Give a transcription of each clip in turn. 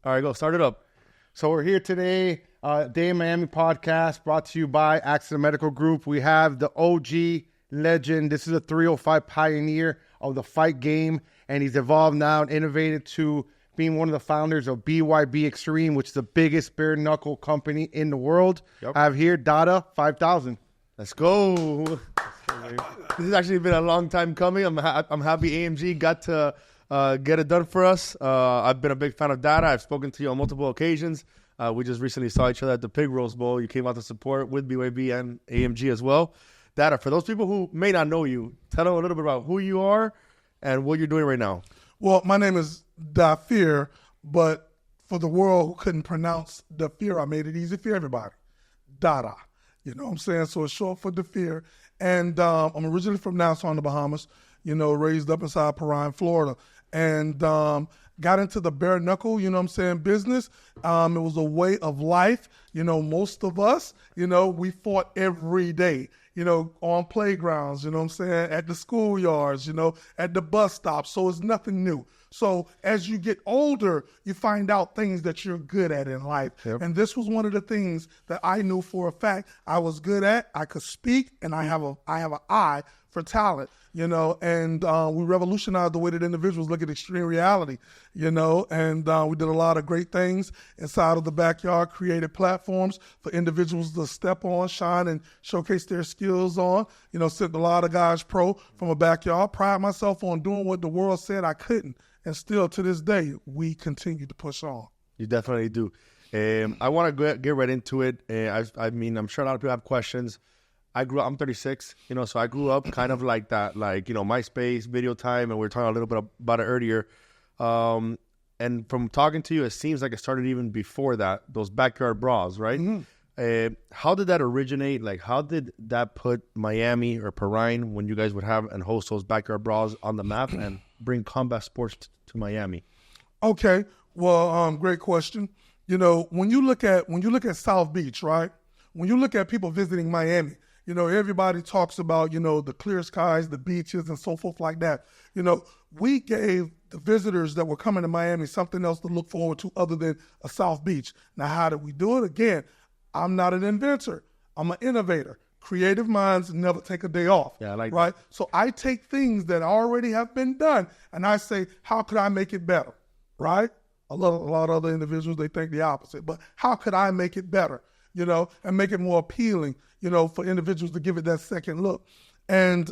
All right, go. Start it up. So we're here today, Day in Miami podcast brought to you by Accident Medical Group. We have the OG legend. This is a 305 pioneer of the fight game, and he's evolved now and innovated to being one of the founders of BYB Extreme, which is the biggest bare-knuckle company in the world. Yep. I have here Dada 5000. Let's go. This has actually been a long time coming. I'm happy AMG got to get it done for us. I've been a big fan of Dada. I've spoken to you on multiple occasions. We just recently saw each other at the Pig Roast Bowl. You came out to support with BYB and AMG as well. Dada, for those people who may not know you, tell them a little bit about who you are and what you're doing right now. Well, my name is Dafir, but for the world who couldn't pronounce Dafir, I made it easy for everybody. Dada. You know what I'm saying? So it's short for Dafir. And I'm originally from Nassau in the Bahamas, raised up inside Pembroke, Florida. And got into the bare-knuckle, business. It was a way of life. Most of us, we fought every day. On playgrounds, at the schoolyards, at the bus stops. So it's nothing new. So as you get older, you find out things that you're good at in life. Yep. And this was one of the things that I knew for a fact I was good at. I could speak, and I have an eye for talent, and we revolutionized the way that individuals look at extreme reality, and we did a lot of great things inside of the backyard, created platforms for individuals to step on, shine, and showcase their skills on, sent a lot of guys pro from a backyard. Pride myself on doing what the world said I couldn't, and still to this day, we continue to push on. You definitely do. I want to get right into it. I'm sure a lot of people have questions. I'm 36, so I grew up kind of like that, MySpace, video time, and we were talking a little bit about it earlier. And from talking to you, it seems like it started even before that, those backyard brawls, right? Mm-hmm. How did that originate? Like, how did that put Miami or Perrine, when you guys would have and host those backyard brawls, on the map and bring combat sports to Miami? Okay, well, great question. When you look at South Beach, right? When you look at people visiting Miami, everybody talks about, the clear skies, the beaches, and so forth like that. We gave the visitors that were coming to Miami something else to look forward to other than a South Beach. Now, how did we do it? Again, I'm not an inventor. I'm an innovator. Creative minds never take a day off. Yeah, I like right? that. So I take things that already have been done, and I say, how could I make it better, right? A lot of other individuals, they think the opposite. But how could I make it better, and make it more appealing, for individuals to give it that second look? And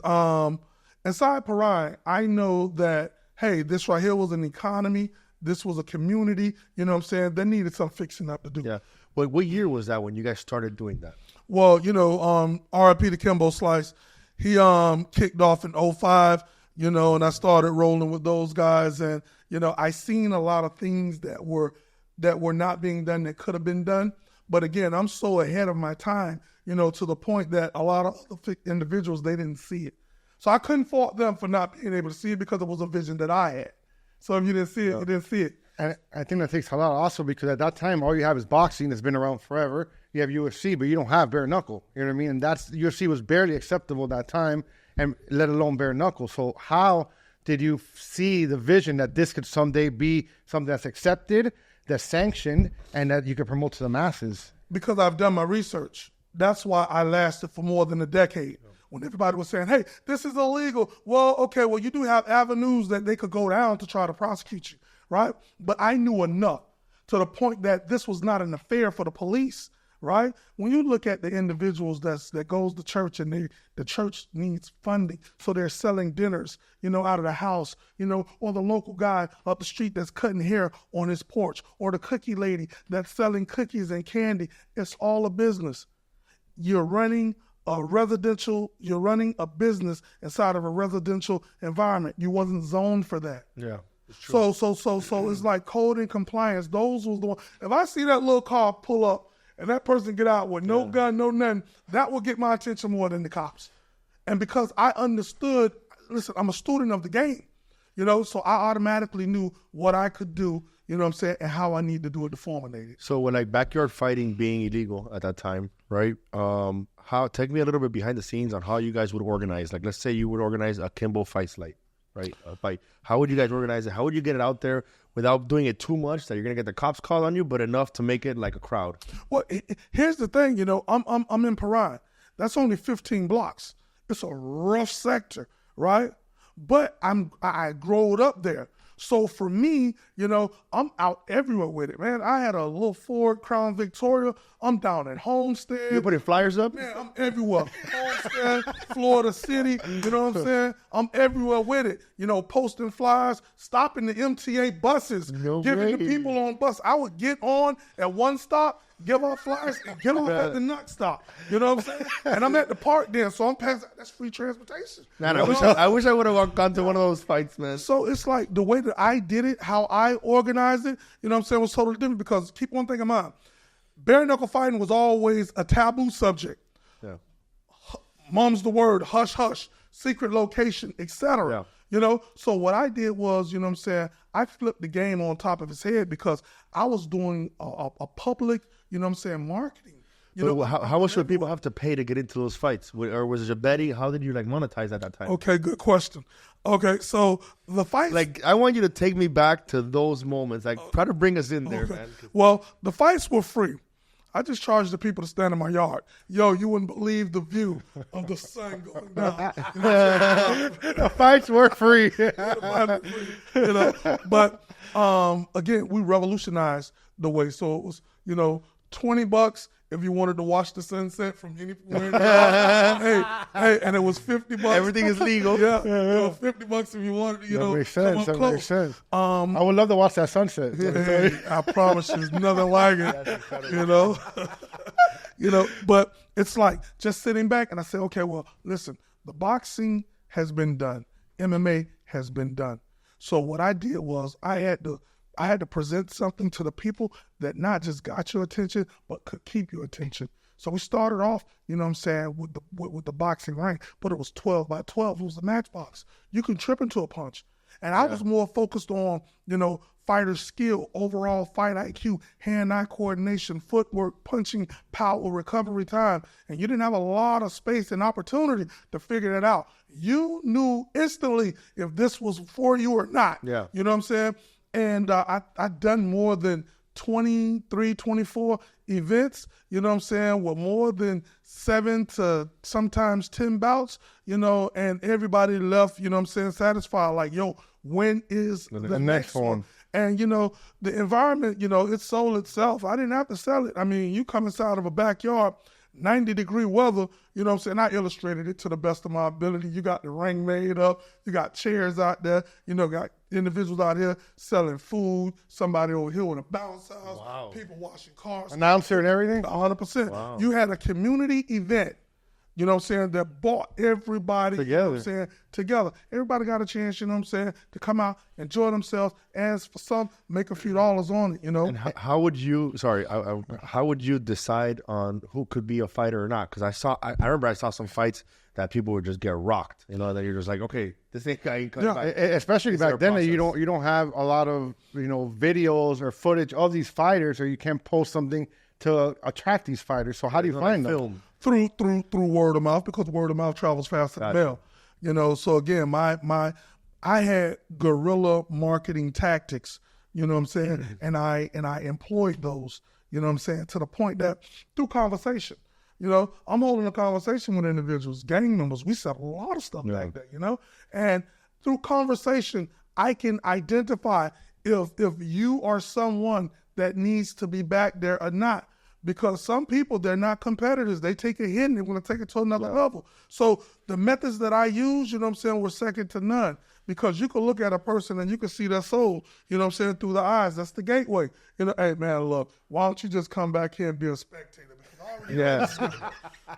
inside Perrine, I know that, hey, this right here was an economy. This was a community, that needed some fixing up to do. Yeah. Well, what year was that when you guys started doing that? Well, RIP to Kimbo Slice. He kicked off in 05, and I started rolling with those guys. And, I seen a lot of things that were not being done that could have been done. But again, I'm so ahead of my time, to the point that a lot of other individuals, they didn't see it. So I couldn't fault them for not being able to see it because it was a vision that I had. So if you didn't see it, you didn't see it. And I think that takes a lot also because at that time, all you have is boxing that's been around forever. You have UFC, but you don't have bare knuckle. You know what I mean? And UFC was barely acceptable at that time, and let alone bare knuckle. So how did you see the vision that this could someday be something that's accepted, that's sanctioned, and that you could promote to the masses? Because I've done my research. That's why I lasted for more than a decade. When everybody was saying, hey, this is illegal. Well, okay, you do have avenues that they could go down to try to prosecute you, right? But I knew enough to the point that this was not an affair for the police, right? When you look at the individuals that goes to church and the church needs funding, so they're selling dinners, out of the house, or the local guy up the street that's cutting hair on his porch, or the cookie lady that's selling cookies and candy. It's all a business. You're running a business inside of a residential environment. You wasn't zoned for that. Yeah. It's true. So it's like code and compliance. Those was the one. If I see that little car pull up and that person get out with no gun, no nothing, that will get my attention more than the cops. And because I understood, listen, I'm a student of the game, so I automatically knew what I could do, and how I need to do it to formulate it. So when backyard fighting being illegal at that time, right? Take me a little bit behind the scenes on how you guys would organize. Like, let's say you would organize a Kimbo fight, right? A fight. How would you guys organize it? How would you get it out there? without doing it too much that you're gonna get the cops called on you, but enough to make it like a crowd? Well, here's the thing, you know, I'm in Paran. That's only 15 blocks. It's a rough sector, right? But I growed up there. So for me, you know, I'm out everywhere with it, man. I had a little Ford Crown Victoria. I'm down at Homestead. You putting flyers up? Man, I'm everywhere. Homestead, Florida City, you know what I'm saying? I'm everywhere with it. You know, posting flyers, stopping the MTA buses, giving the people on bus. I would get on at one stop, give out flyers, and get off at the next stop. You know what I'm saying? And I'm at the park then, so I'm passing. That's free transportation. Man, I wish I would have gone to one of those fights, man. So it's like the way that I did it, how I organized it, you know what I'm saying, was totally different because keep one thing in mind. Bare knuckle fighting was always a taboo subject. Yeah. Mum's the word, hush, hush, secret location, etc. Yeah. You know, so what I did was, you know what I'm saying, I flipped the game on top of his head because I was doing a public, you know what I'm saying, marketing. You know, how much would people have to pay to get into those fights? Or was it a betting? How did you like monetize at that time? Okay, good question. Okay, so the fights. Like, I want you to take me back to those moments. Like, try to bring us in there, man. Well, the fights were free. I just charged the people to stand in my yard. Yo, you wouldn't believe the view of the sun going down. You know, The fights were free. you know, but again, we revolutionized the way. So it was, you know, $20 if you wanted to watch the sunset from anywhere. hey, and it was $50. Everything is legal. Yeah, you know, $50 if you wanted to, you know, Makes sense. come up That close. makes sense. I I would love to watch that sunset. Hey, I promise you, there's nothing like it. You know, you know. But it's like just sitting back, and I say, okay, well, listen, the boxing has been done, MMA has been done. So what I did was I had to present something to the people that not just got your attention, but could keep your attention. So we started off, you know what I'm saying, with the boxing ring, but it was 12 by 12. It was a matchbox. You can trip into a punch. And I was more focused on, you know, fighter skill, overall fight IQ, hand-eye coordination, footwork, punching, power, recovery time. And you didn't have a lot of space and opportunity to figure that out. You knew instantly if this was for you or not. Yeah. You know what I'm saying? And I've done more than 23, 24 events, you know what I'm saying, with more than 7 to sometimes 10 bouts, you know, and everybody left, you know what I'm saying, satisfied, like, yo, when is the next one? And, you know, the environment, you know, it sold itself. I didn't have to sell it. I mean, you come inside of a backyard, 90-degree weather, you know what I'm saying? I illustrated it to the best of my ability. You got the ring made up. You got chairs out there. You know, got individuals out here selling food. Somebody over here with a bounce house. Wow. People washing cars. Announcer and everything? 100%. Wow. You had a community event, you know what I'm saying, that brought everybody Together. You know what I'm saying, together. Everybody got a chance, you know what I'm saying, to come out, enjoy themselves, and for some, make a few dollars on it, you know. And how would you? Sorry, how would you decide on who could be a fighter or not? Because I remember I saw some fights that people would just get rocked. You know, that you're just like, okay, this guy ain't coming back. Especially Is there back a then, process? you don't have a lot of, you know, videos or footage of these fighters, or you can't post something to attract these fighters. So how do you find them? Film. Through word of mouth, because word of mouth travels faster than mail. You know, so again, I had guerrilla marketing tactics, you know what I'm saying? and I employed those, you know what I'm saying, to the point that through conversation, you know, I'm holding a conversation with individuals, gang members, we said a lot of stuff back there, you know? And through conversation, I can identify if you are someone that needs to be back there or not. Because some people, they're not competitors. They take a hit and they want to take it to another level. So the methods that I use, you know what I'm saying, were second to none. Because you can look at a person and you can see their soul, you know what I'm saying, through the eyes. That's the gateway. You know, hey, man, look, why don't you just come back here and be a spectator? Because I already know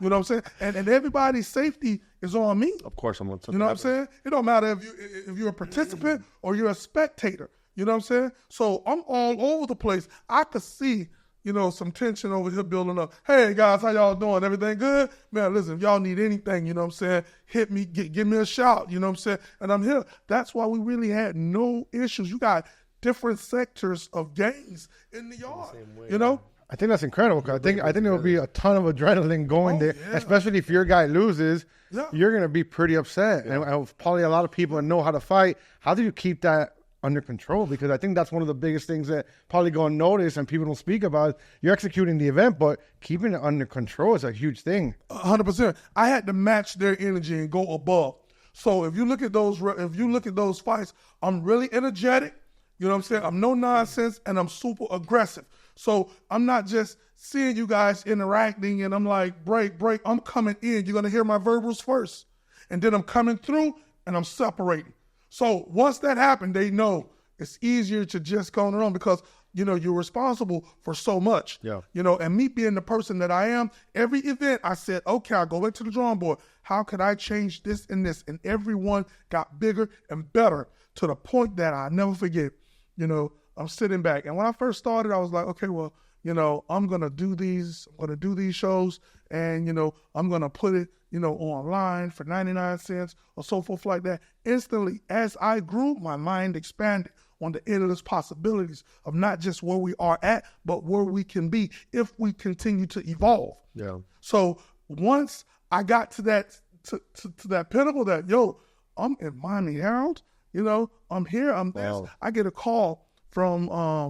you know what I'm saying? And everybody's safety is on me. Of course, I'm. You know what I'm saying? It don't matter if you're a participant or you're a spectator. You know what I'm saying? So I'm all over the place. I could see, you know, some tension over here building up. Hey, guys, how y'all doing? Everything good? Man, listen, if y'all need anything, you know what I'm saying, hit me, give me a shout, you know what I'm saying? And I'm here. That's why we really had no issues. You got different sectors of gangs in the yard, you know? I think that's incredible. 'Cause I think there will be a ton of adrenaline going there, especially if your guy loses. Yeah. You're going to be pretty upset. And probably a lot of people know how to fight. How do you keep that under control, because I think that's one of the biggest things that probably go unnoticed and people don't speak about. You're executing the event, but keeping it under control is a huge thing. 100%. I had to match their energy and go above. So if you look at those fights, I'm really energetic. You know what I'm saying? I'm no nonsense and I'm super aggressive. So I'm not just seeing you guys interacting and I'm like, break. I'm coming in. You're going to hear my verbals first. And then I'm coming through and I'm separating. So once that happened, they know it's easier to just go on because, you know, you're responsible for so much. Yeah. You know, and me being the person that I am, every event I said, okay, I'll go back to the drawing board. How could I change this and this? And everyone got bigger and better to the point that I never forget. You know, I'm sitting back. And when I first started, I was like, okay, well, you know, I'm going to do these shows and, you know, I'm going to put it, you know, online for 99 cents or so forth like that. Instantly, as I grew, my mind expanded on the endless possibilities of not just where we are at, but where we can be if we continue to evolve. Yeah. So once I got to that to that pinnacle that, yo, I'm in Miami Herald, you know, I'm here, I'm there. Wow. I get a call from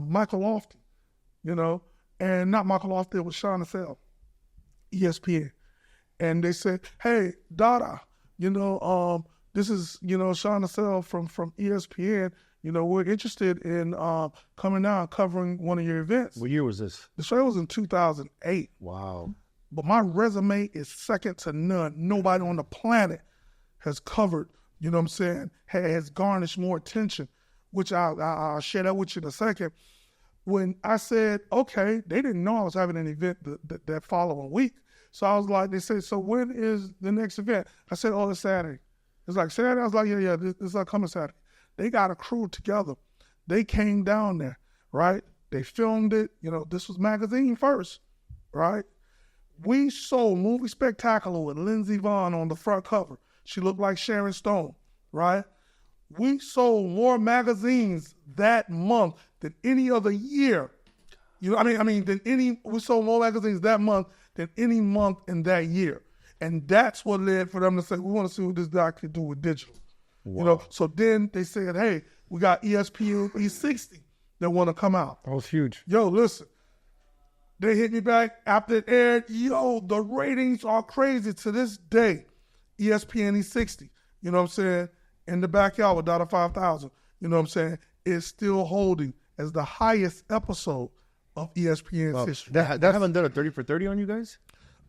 Michael Lofty, you know, and not Michael Lofty, it was Sean Assel, ESPN. And they said, hey, Dada, you know, this is, you know, Sean Assel from ESPN. You know, we're interested in coming down, covering one of your events. What year was this? The show was in 2008. Wow. But my resume is second to none. Nobody on the planet has covered, you know what I'm saying, has garnished more attention, which I'll share that with you in a second. When I said, okay, they didn't know I was having an event that following week. So I was like, they said, so when is the next event? I said, oh, it's Saturday. It's like Saturday? I was like, yeah, this is like coming Saturday. They got a crew together. They came down there, right? They filmed it. You know, this was magazine first, right? We sold Movie Spectacular with Lindsey Vonn on the front cover. She looked like Sharon Stone, right? We sold more magazines that month than any other year. You know, we sold more magazines that month than any month in that year. And that's what led for them to say, we want to see what this guy can do with digital. Wow. You know, so then they said, hey, we got ESPN 360 that want to come out. That was huge. Yo, listen, they hit me back after it aired. Yo, the ratings are crazy to this day. ESPN 360, you know what I'm saying, in the backyard with Dada 5000, you know what I'm saying, is still holding as the highest episode of ESPN's history. They haven't done a 30 for 30 on you guys?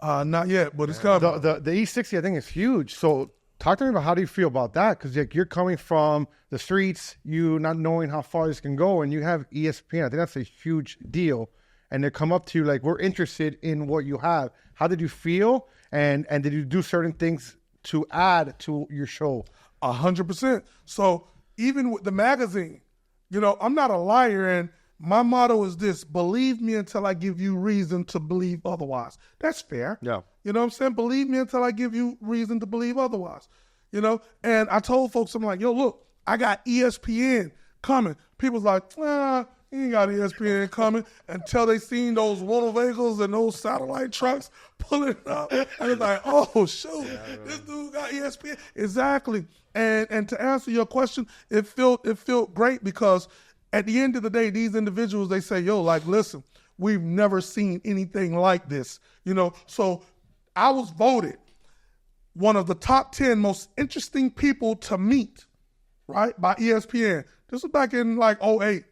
Not yet, but it's coming. The E60, I think, is huge. So talk to me about how do you feel about that? Because like, you're coming from the streets, you not knowing how far this can go, and you have ESPN. I think that's a huge deal. And they come up to you like, we're interested in what you have. How did you feel? And did you do certain things to add to your show? 100%. So even with the magazine, you know, I'm not a liar, and my motto is this: believe me until I give you reason to believe otherwise. That's fair. Yeah. You know what I'm saying? Believe me until I give you reason to believe otherwise. You know? And I told folks, I'm like, yo, look, I got ESPN coming. People's like, you ain't got ESPN coming, until they seen those Winnovagles and those satellite trucks pulling up. And it's like, oh, shoot, this dude got ESPN. Exactly. And to answer your question, it felt great, because at the end of the day, these individuals, they say, yo, like, listen, we've never seen anything like this. You know, so I was voted one of the top 10 most interesting people to meet, right, by ESPN. This was back in like 2008.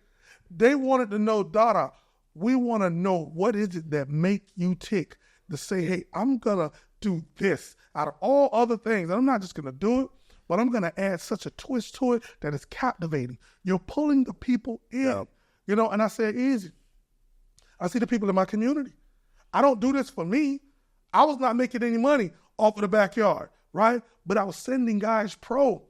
They wanted to know, Dada, we want to know, what is it that make you tick to say, hey, I'm going to do this out of all other things. And I'm not just going to do it, but I'm going to add such a twist to it that is captivating. You're pulling the people in, yeah. You know, and I said, easy. I see the people in my community. I don't do this for me. I was not making any money off of the backyard, right? But I was sending guys pro.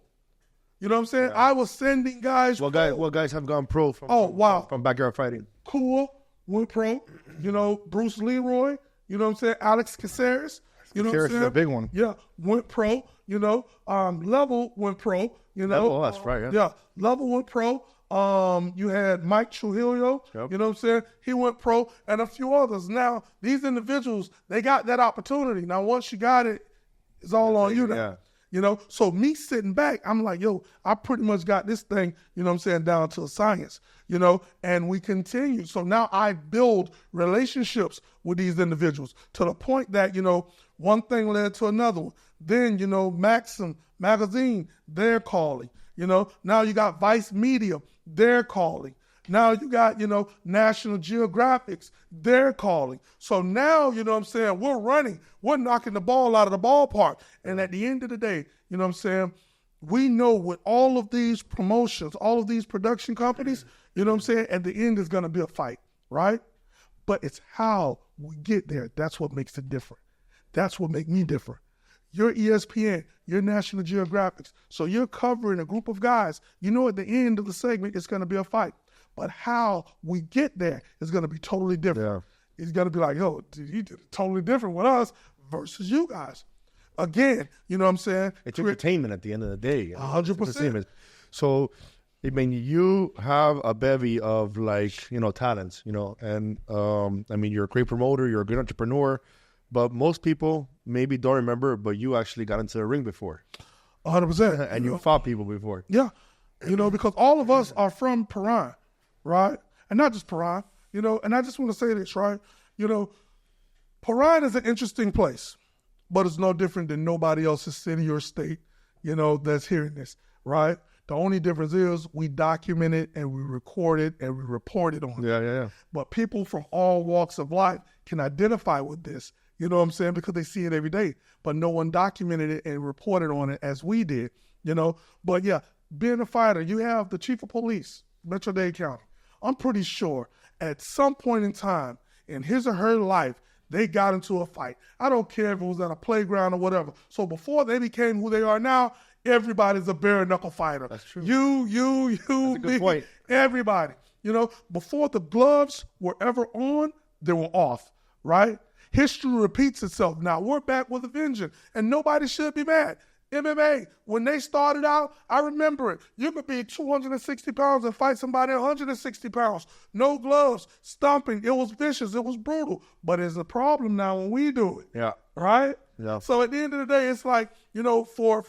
You know what I'm saying? Yeah. I was sending guys pro. What guys have gone pro from backyard fighting? Cool, went pro. You know, Bruce Leroy. You know what I'm saying? Alex Caceres. You know what I'm saying? Is a big one. Yeah, went pro. You know, Level went pro. You know, Level, that's right. Yeah, Level went pro. You had Mike Trujillo. Yep. You know what I'm saying? He went pro, and a few others. Now, these individuals, they got that opportunity. Now, once you got it, it's all on you now. Yeah. You know, so me sitting back, I'm like, yo, I pretty much got this thing, you know what I'm saying, down to a science, you know, and we continue. So now I build relationships with these individuals to the point that, you know, one thing led to another one. Then, you know, Maxim Magazine, they're calling. You know, now you got Vice Media, they're calling. Now you got, you know, National Geographics, they're calling. So now, you know what I'm saying, we're running. We're knocking the ball out of the ballpark. And at the end of the day, you know what I'm saying, we know with all of these promotions, all of these production companies, you know what I'm saying, at the end is going to be a fight, right? But it's how we get there. That's what makes it different. That's what makes me different. You're ESPN, you're National Geographic. So you're covering a group of guys. You know at the end of the segment, it's going to be a fight. But how we get there is going to be totally different. Yeah. It's going to be like, yo, dude, you did it totally different with us versus you guys. Again, you know what I'm saying? It's entertainment at the end of the day. 100%. So, I mean, you have a bevy of, like, you know, talents, you know, and, I mean, you're a great promoter, you're a good entrepreneur, but most people maybe don't remember, but you actually got into the ring before. 100%. And you fought people before. Yeah. You know, because all of us are from Paran, right? And not just Paran, you know, and I just want to say this, right? You know, Paran is an interesting place, but it's no different than nobody else's city or state, you know, that's hearing this, right? The only difference is we document it and we record it and we report it on. Yeah. But people from all walks of life can identify with this, you know what I'm saying? Because they see it every day, but no one documented it and reported on it as we did, you know? But yeah, being a fighter, you have the chief of police, Metro-Dade County. I'm pretty sure at some point in time in his or her life, they got into a fight. I don't care if it was at a playground or whatever. So before they became who they are now, everybody's a bare-knuckle fighter. That's true. You, That's a good point. Everybody. You know, before the gloves were ever on, they were off, right? History repeats itself. Now we're back with a vengeance, and nobody should be mad. MMA, when they started out, I remember it. You could be 260 pounds and fight somebody 160 pounds. No gloves, stomping. It was vicious. It was brutal. But it's a problem now when we do it. Yeah. Right? Yeah. So at the end of the day, it's like, you know, for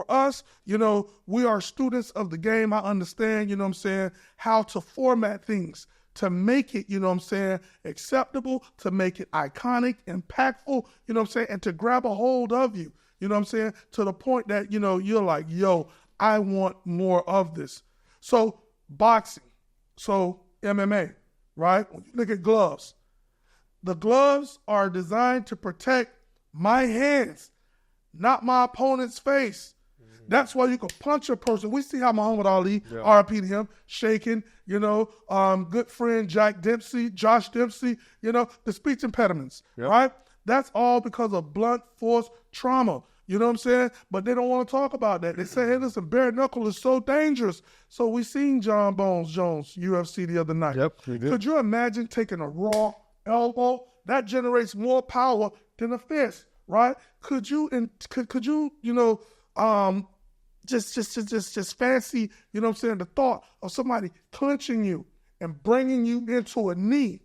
us, you know, we are students of the game. I understand, you know what I'm saying, how to format things to make it, you know what I'm saying, acceptable, to make it iconic, impactful, you know what I'm saying, and to grab a hold of you. You know what I'm saying? To the point that, you know, you're like, yo, I want more of this. So boxing, so MMA, right? When you look at gloves, the gloves are designed to protect my hands, not my opponent's face. That's why you can punch a person. We see how Muhammad Ali, RIP to him, shaking, you know, good friend Josh Dempsey, you know, the speech impediments, right? That's all because of blunt force trauma. You know what I'm saying? But they don't want to talk about that. They say, hey, listen, bare-knuckle is so dangerous. So we seen John Bones Jones, UFC, the other night. Yep, we did. Could you imagine taking a raw elbow? That generates more power than a fist, right? Could you, you know, just fancy, you know what I'm saying, the thought of somebody clenching you and bringing you into a knee,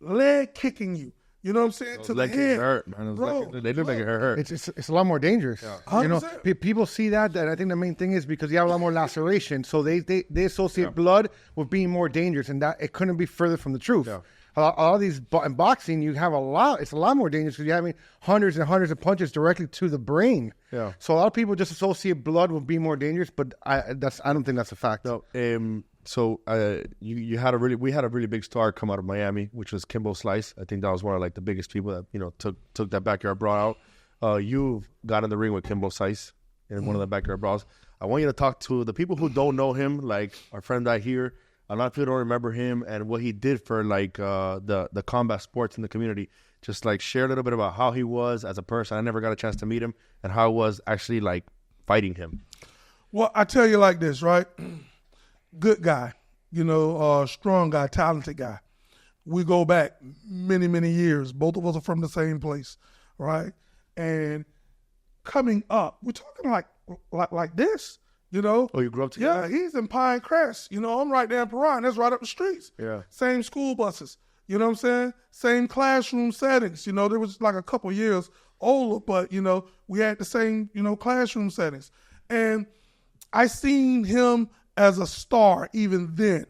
leg kicking you. You know what I'm saying? Those to the legs head. hurt, man. They look like it hurt. It's a lot more dangerous. Yeah. You know, 100%. people see that, and I think the main thing is because you have a lot more laceration, so they associate blood with being more dangerous, and that it couldn't be further from the truth. Yeah. A lot of these in boxing, you have it's a lot more dangerous because you're having hundreds and hundreds of punches directly to the brain. Yeah. So a lot of people just associate blood with being more dangerous, but I don't think that's a fact. No. So we had a really big star come out of Miami, which was Kimbo Slice. I think that was one of like the biggest people that, you know, took that backyard brawl out. You've got in the ring with Kimbo Slice in one of the backyard brawls. I want you to talk to the people who don't know him, like our friend right here. A lot of people don't remember him and what he did for like the combat sports in the community. Just like share a little bit about how he was as a person. I never got a chance to meet him, and how it was actually like fighting him. Well, I tell you like this, right? Good guy, you know, strong guy, talented guy. We go back many, many years. Both of us are from the same place, right? And coming up, we're talking like this, you know? Oh, you grew up together? Yeah, he's in Pine Crest. You know, I'm right there in Paran. That's right up the streets. Yeah. Same school buses. You know what I'm saying? Same classroom settings. You know, there was like a couple years older, but, you know, we had the same, you know, classroom settings. And I seen him as a star even then,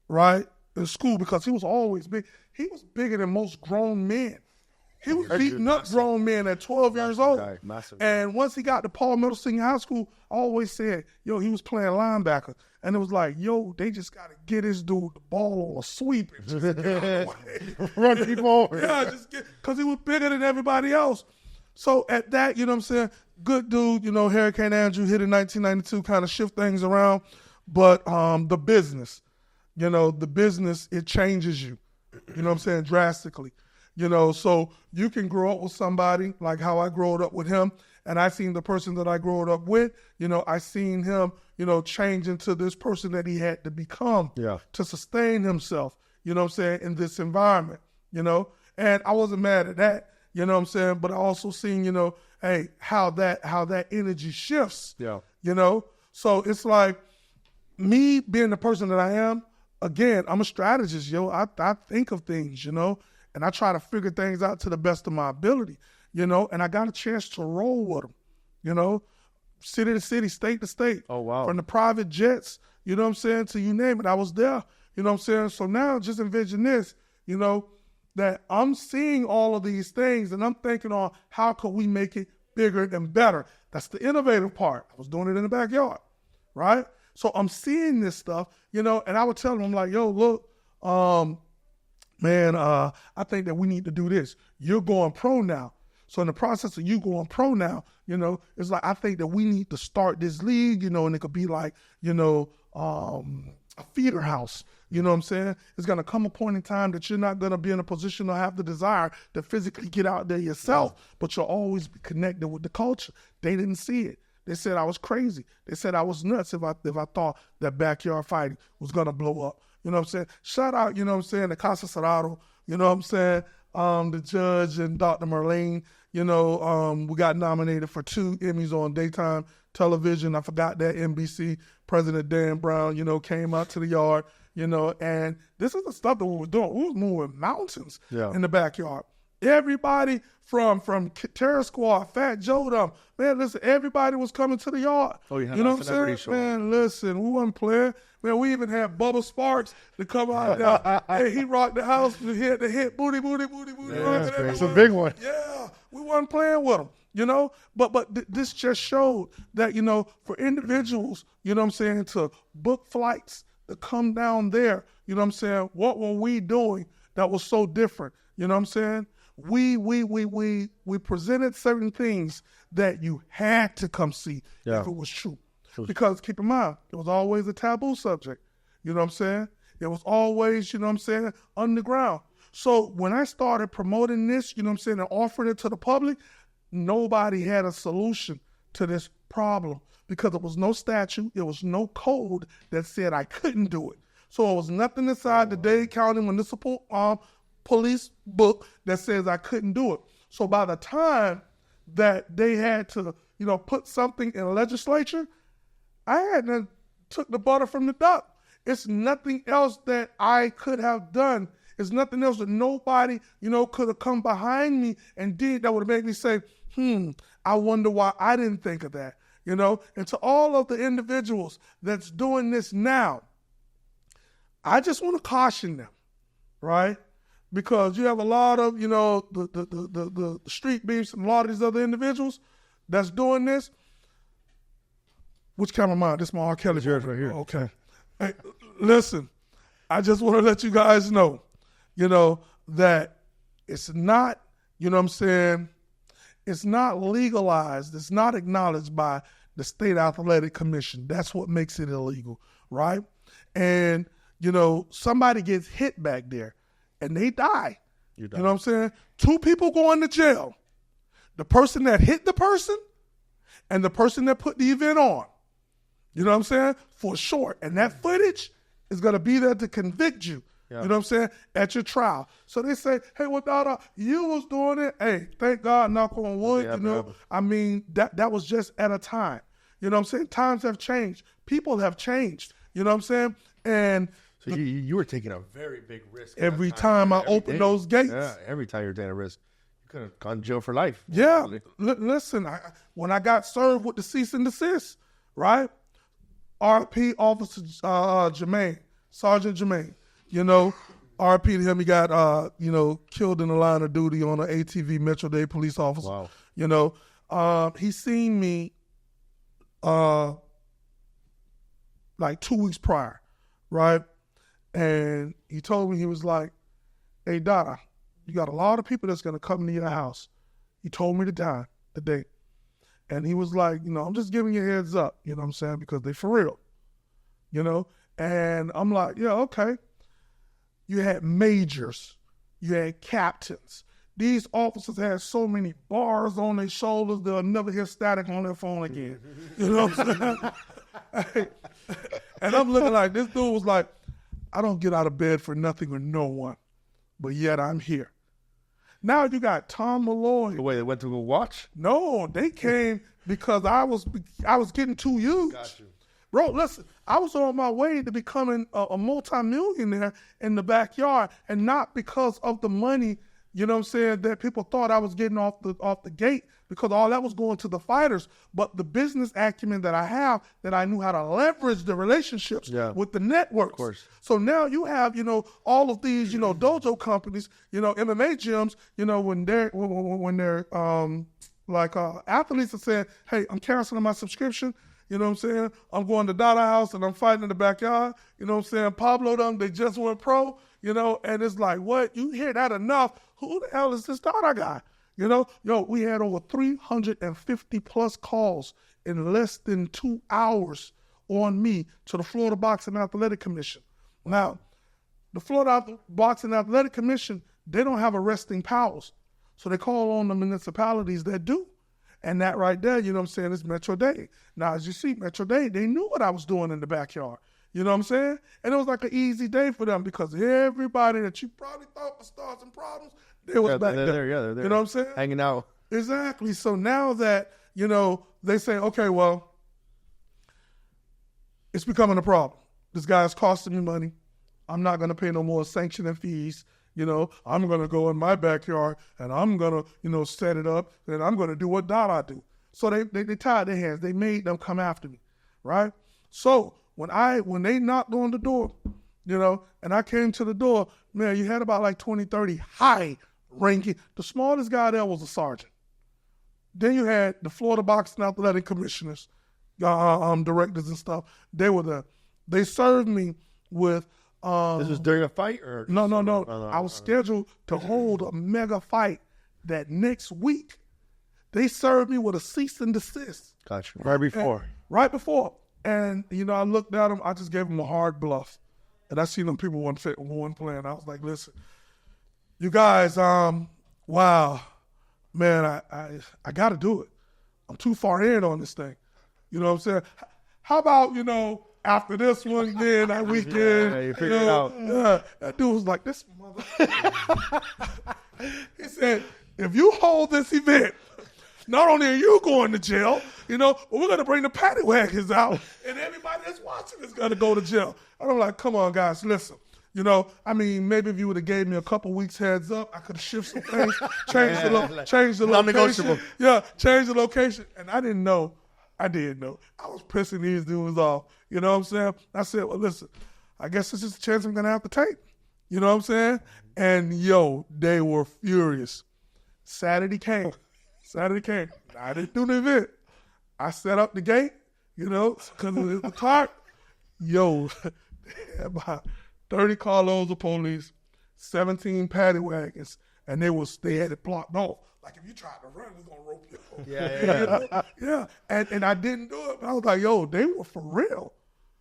right, in school, because he was always big. He was bigger than most grown men. He was beating up grown men at 12 years old. Massive. And once he got to Paul Middle Senior High School, I always said, yo, he was playing linebacker. And it was like, yo, they just got to get this dude the ball on a sweep. And just Run people over. Yeah, just get, because he was bigger than everybody else. So at that, you know what I'm saying, good dude, you know, Hurricane Andrew hit in 1992, kind of shift things around. But the business, you know, the business, it changes you, you know what I'm saying, drastically. You know, so you can grow up with somebody like how I grew up with him, and I seen the person that I grew up with, you know, I seen him, you know, change into this person that he had to become to sustain himself, you know what I'm saying, in this environment, you know. And I wasn't mad at that, you know what I'm saying, but I also seen, you know, hey, how that energy shifts, you know. So it's like me being the person that I am, again, I'm a strategist, yo. I think of things, you know. And I try to figure things out to the best of my ability, you know, and I got a chance to roll with them, you know, city to city, state to state. Oh, wow. From the private jets, you know what I'm saying, to you name it. I was there, you know what I'm saying? So now just envision this, you know, that I'm seeing all of these things and I'm thinking on how could we make it bigger and better. That's the innovative part. I was doing it in the backyard, right? So I'm seeing this stuff, you know, and I would tell them, I'm like, yo, look, man, I think that we need to do this. You're going pro now. So in the process of you going pro now, you know, it's like, I think that we need to start this league, you know, and it could be like, you know, a feeder house. You know what I'm saying? It's going to come a point in time that you're not going to be in a position to have the desire to physically get out there yourself, but you'll always be connected with the culture. They didn't see it. They said I was crazy. They said I was nuts if I thought that backyard fighting was going to blow up. You know what I'm saying? Shout out, you know what I'm saying, to Casa Cerrado, you know what I'm saying, the judge and Dr. Merlene, you know, we got nominated for 2 Emmys on daytime television. I forgot that NBC. President Dan Brown, you know, came out to the yard, you know, and this is the stuff that we were doing. We was moving mountains in the backyard. Everybody from Terror Squad, Fat Joe, man, listen, everybody was coming to the yard. Oh, you know what I'm saying? Show. Man, listen, we wasn't playing. Man, we even had Bubba Sparks to come out there. Hey, he rocked the house. He had the hit booty. Yeah, that's a big one. Yeah, we wasn't playing with him, you know. But this just showed that, you know, for individuals, you know what I'm saying, to book flights to come down there, you know what I'm saying, what were we doing that was so different? You know what I'm saying? We presented certain things that you had to come see if it was true. Because keep in mind, it was always a taboo subject. You know what I'm saying? It was always, you know what I'm saying, underground. So when I started promoting this, you know what I'm saying, and offering it to the public, nobody had a solution to this problem because there was no statute, there was no code that said I couldn't do it. So it was nothing inside the Dade County Municipal Police book that says I couldn't do it. So by the time that they had to, you know, put something in the legislature, I hadn't took the butter from the duck. It's nothing else that I could have done. It's nothing else that nobody, you know, could have come behind me and did that would have made me say, I wonder why I didn't think of that, you know? And to all of the individuals that's doing this now, I just want to caution them, right? Because you have a lot of, you know, the street beefs and a lot of these other individuals that's doing this. Which cameraman? This is my R. Kelly. Yours right here. Okay. Hey, listen, I just want to let you guys know, you know, that it's not, you know what I'm saying, it's not legalized. It's not acknowledged by the State Athletic Commission. That's what makes it illegal, right? And, you know, somebody gets hit back there and they die. You know what I'm saying? 2 people going to jail. The person that hit the person and the person that put the event on. You know what I'm saying? For sure. And that footage is going to be there to convict you. You know what I'm saying? At your trial. So they say, hey, well, Dada, you was doing it. Hey, thank God, knock on wood, you know. I mean, that was just at a time. You know what I'm saying? Times have changed. People have changed. You know what I'm saying? And So you were taking a very big risk. Every time I opened those gates. Yeah, every time you're taking a risk. You could have gone to jail for life. Yeah. Listen, when I got served with the cease and desist, right? RP Officer Jermaine, Sergeant Jermaine, RP to him, he got, killed in the line of duty on an ATV Metro Dade police officer. Wow. He seen me like 2 weeks prior, right? And he told me, he was like, hey, Dada, you got a lot of people that's going to come to your house. He told me the date. And he was like, I'm just giving you a heads up, you know what I'm saying, because they for real, And I'm like, yeah, okay. You had majors. You had captains. These officers had so many bars on their shoulders, they'll never hear static on their phone again. You know what I'm saying? And I'm looking like, this dude was like, I don't get out of bed for nothing or no one, but yet I'm here. Now you got Tom Malloy. Wait, they went to go watch? No, they came because I was getting too huge. Got you. Bro, listen, I was on my way to becoming a multimillionaire in the backyard, and not because of the money, you know what I'm saying, that people thought I was getting off the gate, because all that was going to the fighters, but the business acumen that I have, that I knew how to leverage the relationships with the networks. Of course. So now you have, all of these, dojo companies, MMA gyms, when they're athletes are saying, hey, I'm canceling my subscription. You know what I'm saying? I'm going to Dada house and I'm fighting in the backyard. You know what I'm saying? Pablo them, they just went pro, and it's like, what? You hear that enough. Who the hell is this Dada guy? We had over 350 plus calls in less than 2 hours on me to the Florida Boxing Athletic Commission. Now, the Florida Boxing Athletic Commission, they don't have arresting powers. So they call on the municipalities that do. And that right there, you know what I'm saying, is Metro Dade. Now, as you see, Metro Dade, they knew what I was doing in the backyard. You know what I'm saying? And it was like an easy day for them, because everybody that you probably thought was starting problems, they was back there. They're there. You know what I'm saying? Hanging out. Exactly. So now that, they say, okay, well, it's becoming a problem. This guy's costing me money. I'm not going to pay no more sanctioning fees. I'm going to go in my backyard and I'm going to, set it up, and I'm going to do what Dada do. So they tied their hands. They made them come after me, right? So when they knocked on the door, and I came to the door, man, you had about like 20, 30 high ranking. The smallest guy there was a sergeant. Then you had the Florida Boxing Athletic Commissioners, directors and stuff. They were there. They served me with... this was during a fight? Or No. I was scheduled to hold a mega fight that next week. They served me with a cease and desist. Gotcha. Right before. Right before. And, I looked at them. I just gave them a hard bluff. And I seen them people weren't playing. I was like, listen, you guys, wow, man, I got to do it. I'm too far in on this thing. You know what I'm saying? How about, after this one, then that weekend, you figure it out. That dude was like, this mother. He said, if you hold this event, not only are you going to jail, but we're going to bring the paddy wagons out, and everybody that's watching is going to go to jail. And I'm like, come on, guys, listen. Maybe if you would have gave me a couple weeks heads up, I could have shifted some things, changed the location. Non-negotiable. Yeah, change the location. And I didn't know. I did know. I was pissing these dudes off. You know what I'm saying? I said, well, listen, I guess this is a chance I'm going to have to take. You know what I'm saying? And, they were furious. Saturday came. I didn't do the event. I set up the gate, because it was the clock. They had about 30 carloads of police, 17 paddy wagons, and they had it blocked off. Like, if you tried to run, we're going to rope you off. Yeah. And I didn't do it. But I was like, they were for real.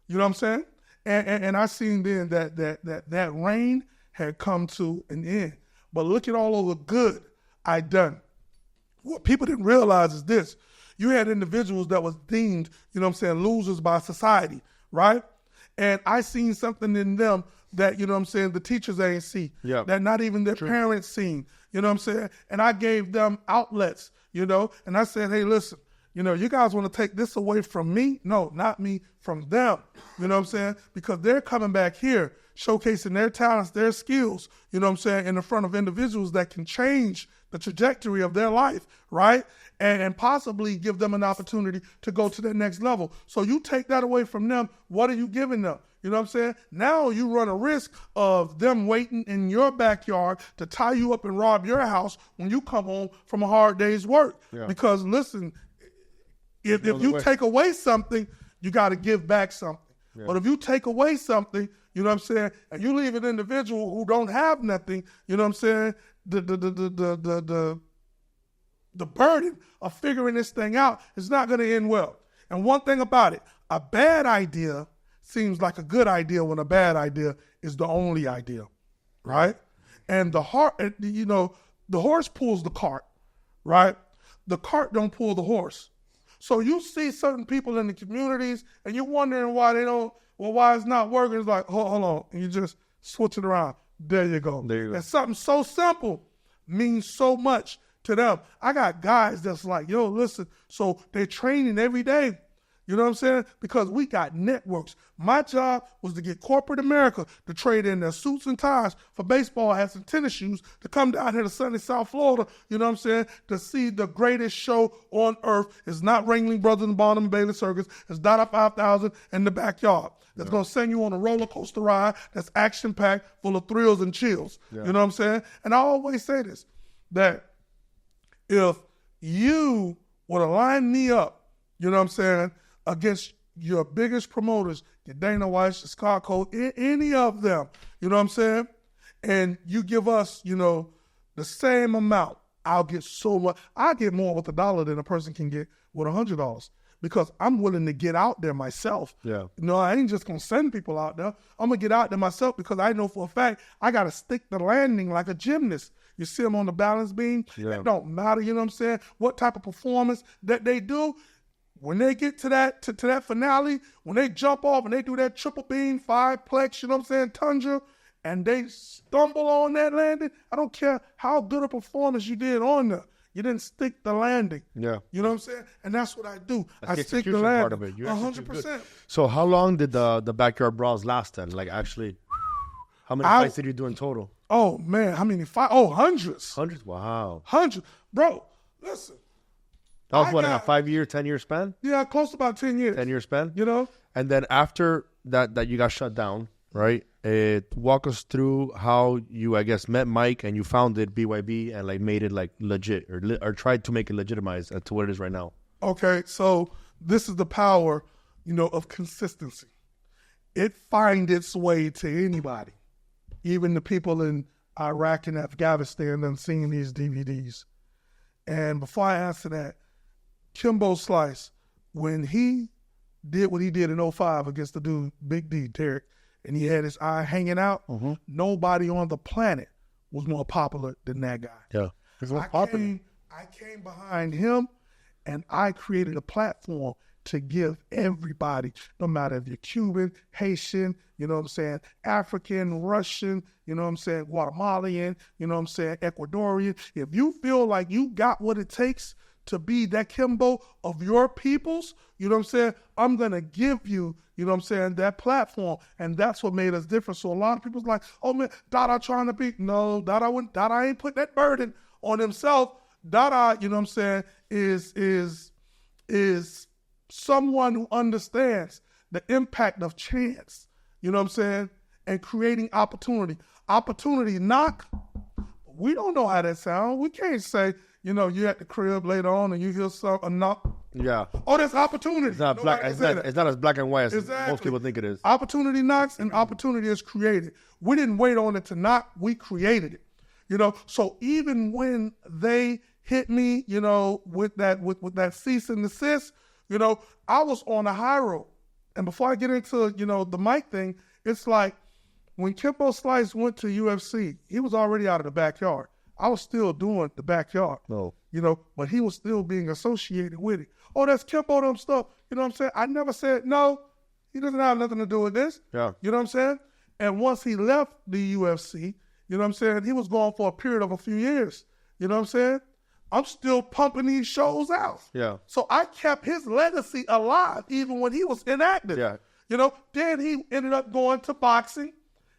You know what I'm saying? And I seen then that reign had come to an end. But look at all of the good I done. What people didn't realize is this. You had individuals that was deemed, losers by society, right? And I seen something in them that, the teachers ain't see. Yeah. That not even their parents seen. You know what I'm saying? And I gave them outlets, and I said, hey, listen, you guys want to take this away from me? No, not me, from them. You know what I'm saying? Because they're coming back here showcasing their talents, their skills, you know what I'm saying, in the front of individuals that can change the trajectory of their life, right? And possibly give them an opportunity to go to the next level. So you take that away from them, what are you giving them? You know what I'm saying? Now you run a risk of them waiting in your backyard to tie you up and rob your house when you come home from a hard day's work. Yeah. Because listen, if you take away something, you got to give back something. Yeah. But if you take away something, you know what I'm saying, and you leave an individual who don't have nothing, you know what I'm saying, the burden of figuring this thing out is not going to end well. And one thing about it, a bad idea seems like a good idea when a bad idea is the only idea, right? And the horse pulls the cart, right? The cart don't pull the horse. So you see certain people in the communities and you're wondering why why it's not working. It's like, hold on, and you just switch it around. There you go. And something so simple means so much to them. I got guys that's like, yo, listen, so they're training every day. You know what I'm saying? Because we got networks. My job was to get corporate America to trade in their suits and ties for baseball hats and tennis shoes to come down here to sunny South Florida, you know what I'm saying, to see the greatest show on earth. It's not Ringling Brothers and Barnum and Bailey Circus. It's Dada 5000 in the backyard. That's going to send you on a roller coaster ride that's action-packed, full of thrills and chills. Yeah. You know what I'm saying? And I always say this, that if you would have lined me up, you know what I'm saying, against your biggest promoters, your Dana White, your Scott Cole, any of them, you know what I'm saying? And you give us, you know, the same amount, I'll get so much. I get more with $1 than a person can get with $100 because I'm willing to get out there myself. Yeah. You know, I ain't just going to send people out there. I'm going to get out there myself because I know for a fact I got to stick the landing like a gymnast. You see them on the balance beam. Yeah. It don't matter, you know what I'm saying, what type of performance that they do. When they get to that finale, when they jump off and they do that triple beam, 5-plex, you know what I'm saying, tundra, and they stumble on that landing, I don't care how good a performance you did on there. You didn't stick the landing. Yeah. You know what I'm saying? And that's what I do. That's I stick the landing. Part of it. 100%. So how long did the backyard brawls last then? Like actually, how many fights did you do in total? Oh, man, how many fights? Oh, hundreds. Hundreds? Wow. Hundreds. Bro, listen. That was in a 5-year, 10-year span? Yeah, close to about 10 years. 10-year span? You know? And then after that you got shut down, right? Walk us through how you, I guess, met Mike and you founded BYB and like made it like legit or tried to make it legitimized to what it is right now. Okay, so this is the power, you know, of consistency. It finds its way to anybody, even the people in Iraq and Afghanistan that seeing these DVDs. And before I answer that, Kimbo Slice, when he did what he did in 2005 against the dude, Big D, Derek, and he had his eye hanging out, nobody on the planet was more popular than that guy. Yeah. I came behind him, and I created a platform to give everybody, no matter if you're Cuban, Haitian, you know what I'm saying, African, Russian, you know what I'm saying, Guatemalan, you know what I'm saying, Ecuadorian. If you feel like you got what it takes to be that Kimbo of your peoples, you know what I'm saying, I'm going to give you, you know what I'm saying, that platform. And that's what made us different. So a lot of people's like, oh man, Dada trying to be, no, Dada ain't put that burden on himself. Dada, you know what I'm saying, is someone who understands the impact of chance, you know what I'm saying, and creating opportunity. Opportunity knock, we don't know how that sounds. We can't say, you know, you at the crib later on and you hear a knock. Yeah. Oh, that's opportunity. It's not black. It's not as black and white as most people think it is. Opportunity knocks and opportunity is created. We didn't wait on it to knock. We created it. You know, so even when they hit me, you know, with that cease and desist, you know, I was on a high road. And before I get into, you know, the mic thing, it's like when Kimbo Slice went to UFC, he was already out of the backyard. I was still doing the backyard, you know, but he was still being associated with it. Oh, that's Kimbo, them stuff. You know what I'm saying? I never said, no, he doesn't have nothing to do with this. Yeah. You know what I'm saying? And once he left the UFC, you know what I'm saying, he was gone for a period of a few years. You know what I'm saying? I'm still pumping these shows out. Yeah. So I kept his legacy alive even when he was inactive. Yeah. You know, then he ended up going to boxing.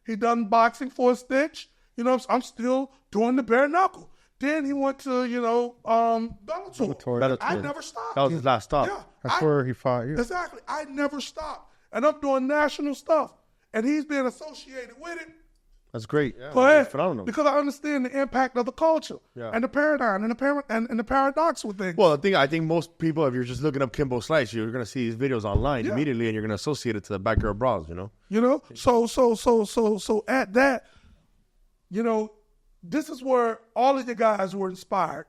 He done boxing for a stitch. You know, I'm still doing the bare knuckle. Then he went to, Bellator. I never stopped. That was his last stop. Yeah, That's where he fought you. Exactly. I never stopped. And I'm doing national stuff. And he's being associated with it. That's great. Yeah, But phenomenal. because I understand the impact of the culture and the paradigm and the paradox with things. Well, I think most people, if you're just looking up Kimbo Slice, you're gonna see his videos online immediately, and you're gonna associate it to the backyard brawls. You know. So at that, this is where all of you guys were inspired.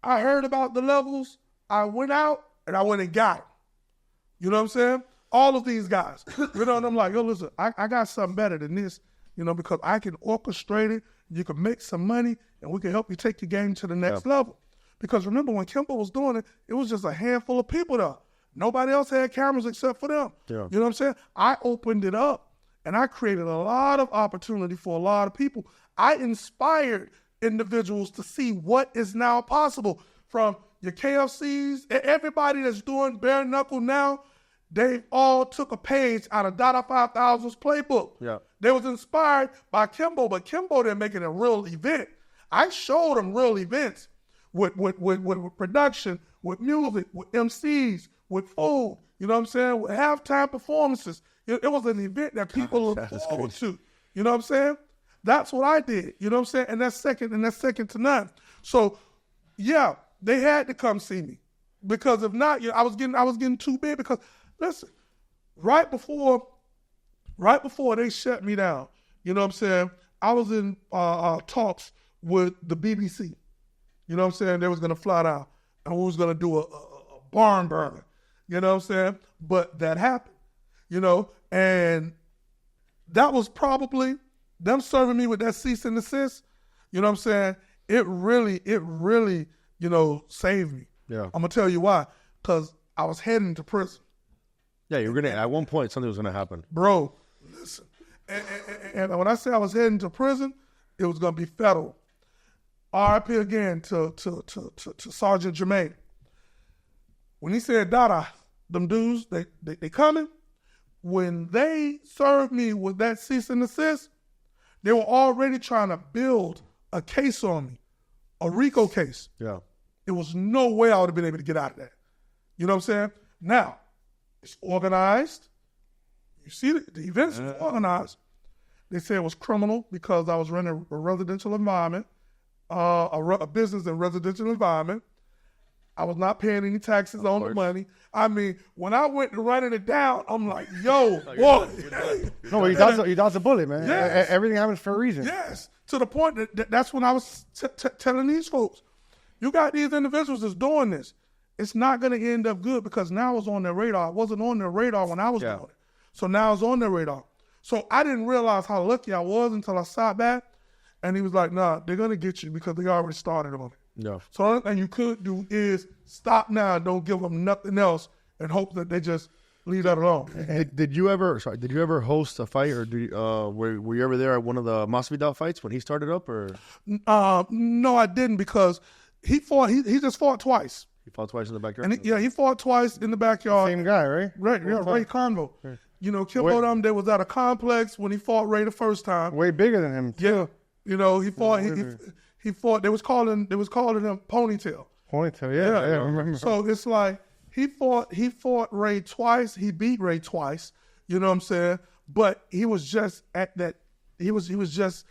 I heard about the levels. I went out and I went and got it. You know what I'm saying? All of these guys. And I'm like, yo, listen, I got something better than this, because I can orchestrate it. You can make some money, and we can help you take your game to the next level. Because remember, when Kimbo was doing it, it was just a handful of people there. Nobody else had cameras except for them. Yeah. You know what I'm saying? I opened it up, and I created a lot of opportunity for a lot of people. I inspired individuals to see what is now possible, from your KFCs, everybody that's doing bare knuckle now. They all took a page out of Dada 5000's playbook. Yeah. They was inspired by Kimbo, but Kimbo didn't make it a real event. I showed them real events with production, with music, with MCs, with food. You know what I'm saying? With halftime performances. It was an event that people look forward to. You know what I'm saying? That's what I did. You know what I'm saying? And that's second to none. So, yeah, they had to come see me, because if not, I was getting too big. Because listen, right before they shut me down, you know what I'm saying, I was in talks with the BBC. You know what I'm saying? They was going to fly down, and we was going to do a barn burner. You know what I'm saying? But that happened, and that was probably them serving me with that cease and desist. You know what I'm saying? It really, saved me. Yeah. I'm going to tell you why. Because I was heading to prison. Yeah, you were gonna. At one point, something was gonna happen. Bro, listen. And when I say I was heading to prison, it was gonna be federal. RIP again to Sergeant Jermaine. When he said Dada, them dudes, they coming. When they served me with that cease and desist, they were already trying to build a case on me, a RICO case. Yeah. There was no way I would have been able to get out of that. You know what I'm saying? Now, it's organized. You see, the events were organized. They said it was criminal because I was running a residential environment, a business and residential environment. I was not paying any taxes on the money. I mean, when I went to running it down, I'm like, yo, boy. No, you dodged a bullet, man. Yes. Everything happens for a reason. Yes, to the point that's when I was telling these folks, you got these individuals that's doing this. It's not going to end up good, because now it's on their radar. It wasn't on their radar when I was doing it. So now it's on their radar. So I didn't realize how lucky I was until I sat back, and he was like, nah, they're going to get you because they already started on it. Yeah. So the only thing you could do is stop now, don't give them nothing else, and hope that they just leave that alone. Did you ever host a fight, or were you ever there at one of the Masvidal fights when he started up, or? No, I didn't, because he just fought twice. He fought twice in the backyard? And he fought twice in the backyard. Same guy, right? Right, yeah, Ray Convo. Right. Kimbo them, they was at a complex when he fought Ray the first time. Way bigger than him, too. Yeah. He fought, he fought, they was calling him Ponytail. Ponytail, yeah, I remember. So it's like, he fought Ray twice, he beat Ray twice, you know what I'm saying? But he was just at that, he was just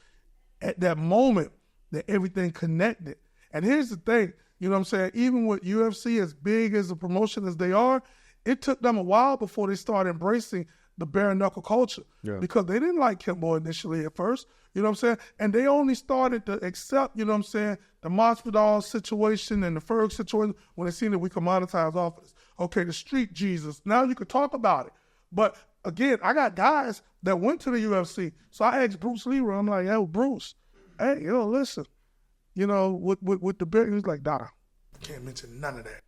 at that moment that everything connected. And here's the thing, you know what I'm saying? Even with UFC, as big as a promotion as they are, it took them a while before they started embracing the bare-knuckle culture. Yeah. Because they didn't like Kimbo initially at first, you know what I'm saying? And they only started to accept, you know what I'm saying, the Masvidal situation and the Ferg situation when they seen that we could monetize off of this. Okay, the street Jesus, now you could talk about it. But again, I got guys that went to the UFC. So I asked Bruce Leroy, I'm like, yo, Bruce, hey, listen. With the bear, he was like, Dada, can't mention none of that.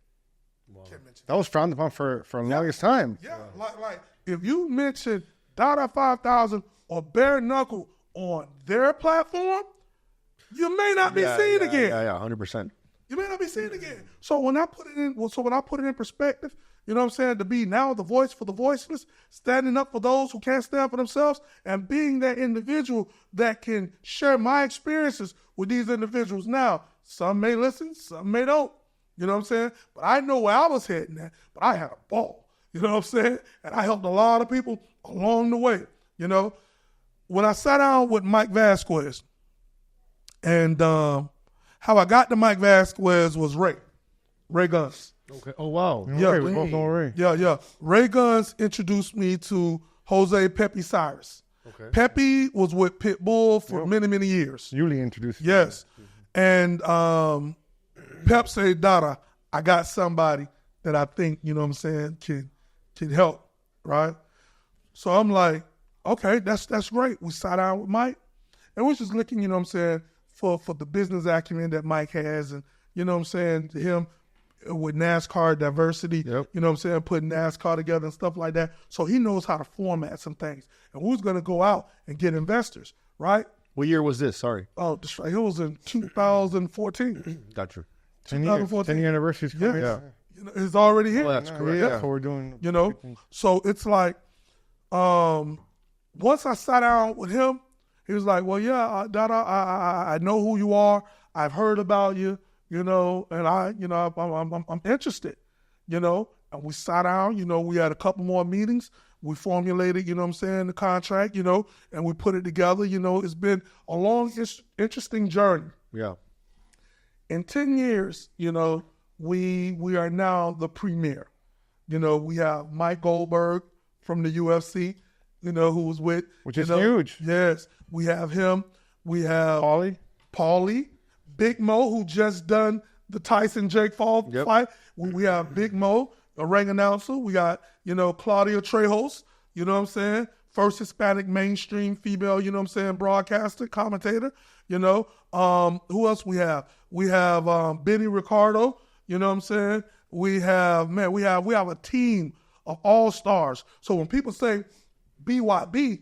Wow. That was frowned upon for the longest time. Yeah, like if you mention Dada 5000 or bare-knuckle on their platform, you may not be seen again. Yeah, 100%. You may not be seen again. So when I put it in perspective, you know what I'm saying, to be now the voice for the voiceless, standing up for those who can't stand for themselves, and being that individual that can share my experiences with these individuals. Now, some may listen, some may don't. You know what I'm saying? But I know where I was heading at, but I had a ball. You know what I'm saying? And I helped a lot of people along the way, you know. When I sat down with Mike Vazquez, and how I got to Mike Vazquez was Ray Guns. Okay. Oh, wow. Yeah, we both know Ray. Yeah. Ray Guns introduced me to Jose Pepe Cyrus. Okay. Pepe was with Pitbull for many, many years. Uly introduced you. Yes. And Pep said, Dada, I got somebody that I think, you know what I'm saying, can help, right? So I'm like, okay, that's great. We sat down with Mike, and we're just looking, you know what I'm saying, for the business acumen that Mike has, and, you know what I'm saying, to him with NASCAR diversity, you know what I'm saying, putting NASCAR together and stuff like that. So he knows how to format some things. And who's going to go out and get investors, right? What year was this? Sorry. Oh, it was in 2014. Gotcha. 10-year anniversary is coming. Yeah. You know, it's already here. Oh, that's correct. Yeah, that's what we're doing. You know, so it's like, once I sat down with him, he was like, well, yeah, Dada, I know who you are. I've heard about you, you know, and I'm interested, you know. And we sat down, you know, we had a couple more meetings. We formulated, you know what I'm saying, the contract, you know, and we put it together. You know, it's been a long, interesting journey. Yeah. In 10 years, you know, we are now the premier. You know, we have Mike Goldberg from the UFC, you know, who was with. Which is know, huge. Yes. We have him. We have Paulie. Big Mo, who just done the Tyson-Jake Paul fight. We have Big Mo, a ring announcer. We got, you know, Claudia Trejos, you know what I'm saying? First Hispanic mainstream female, you know what I'm saying, broadcaster, commentator, you know. Who else we have? We have Benny Ricardo, you know what I'm saying? We have a team of all-stars. So when people say BYB,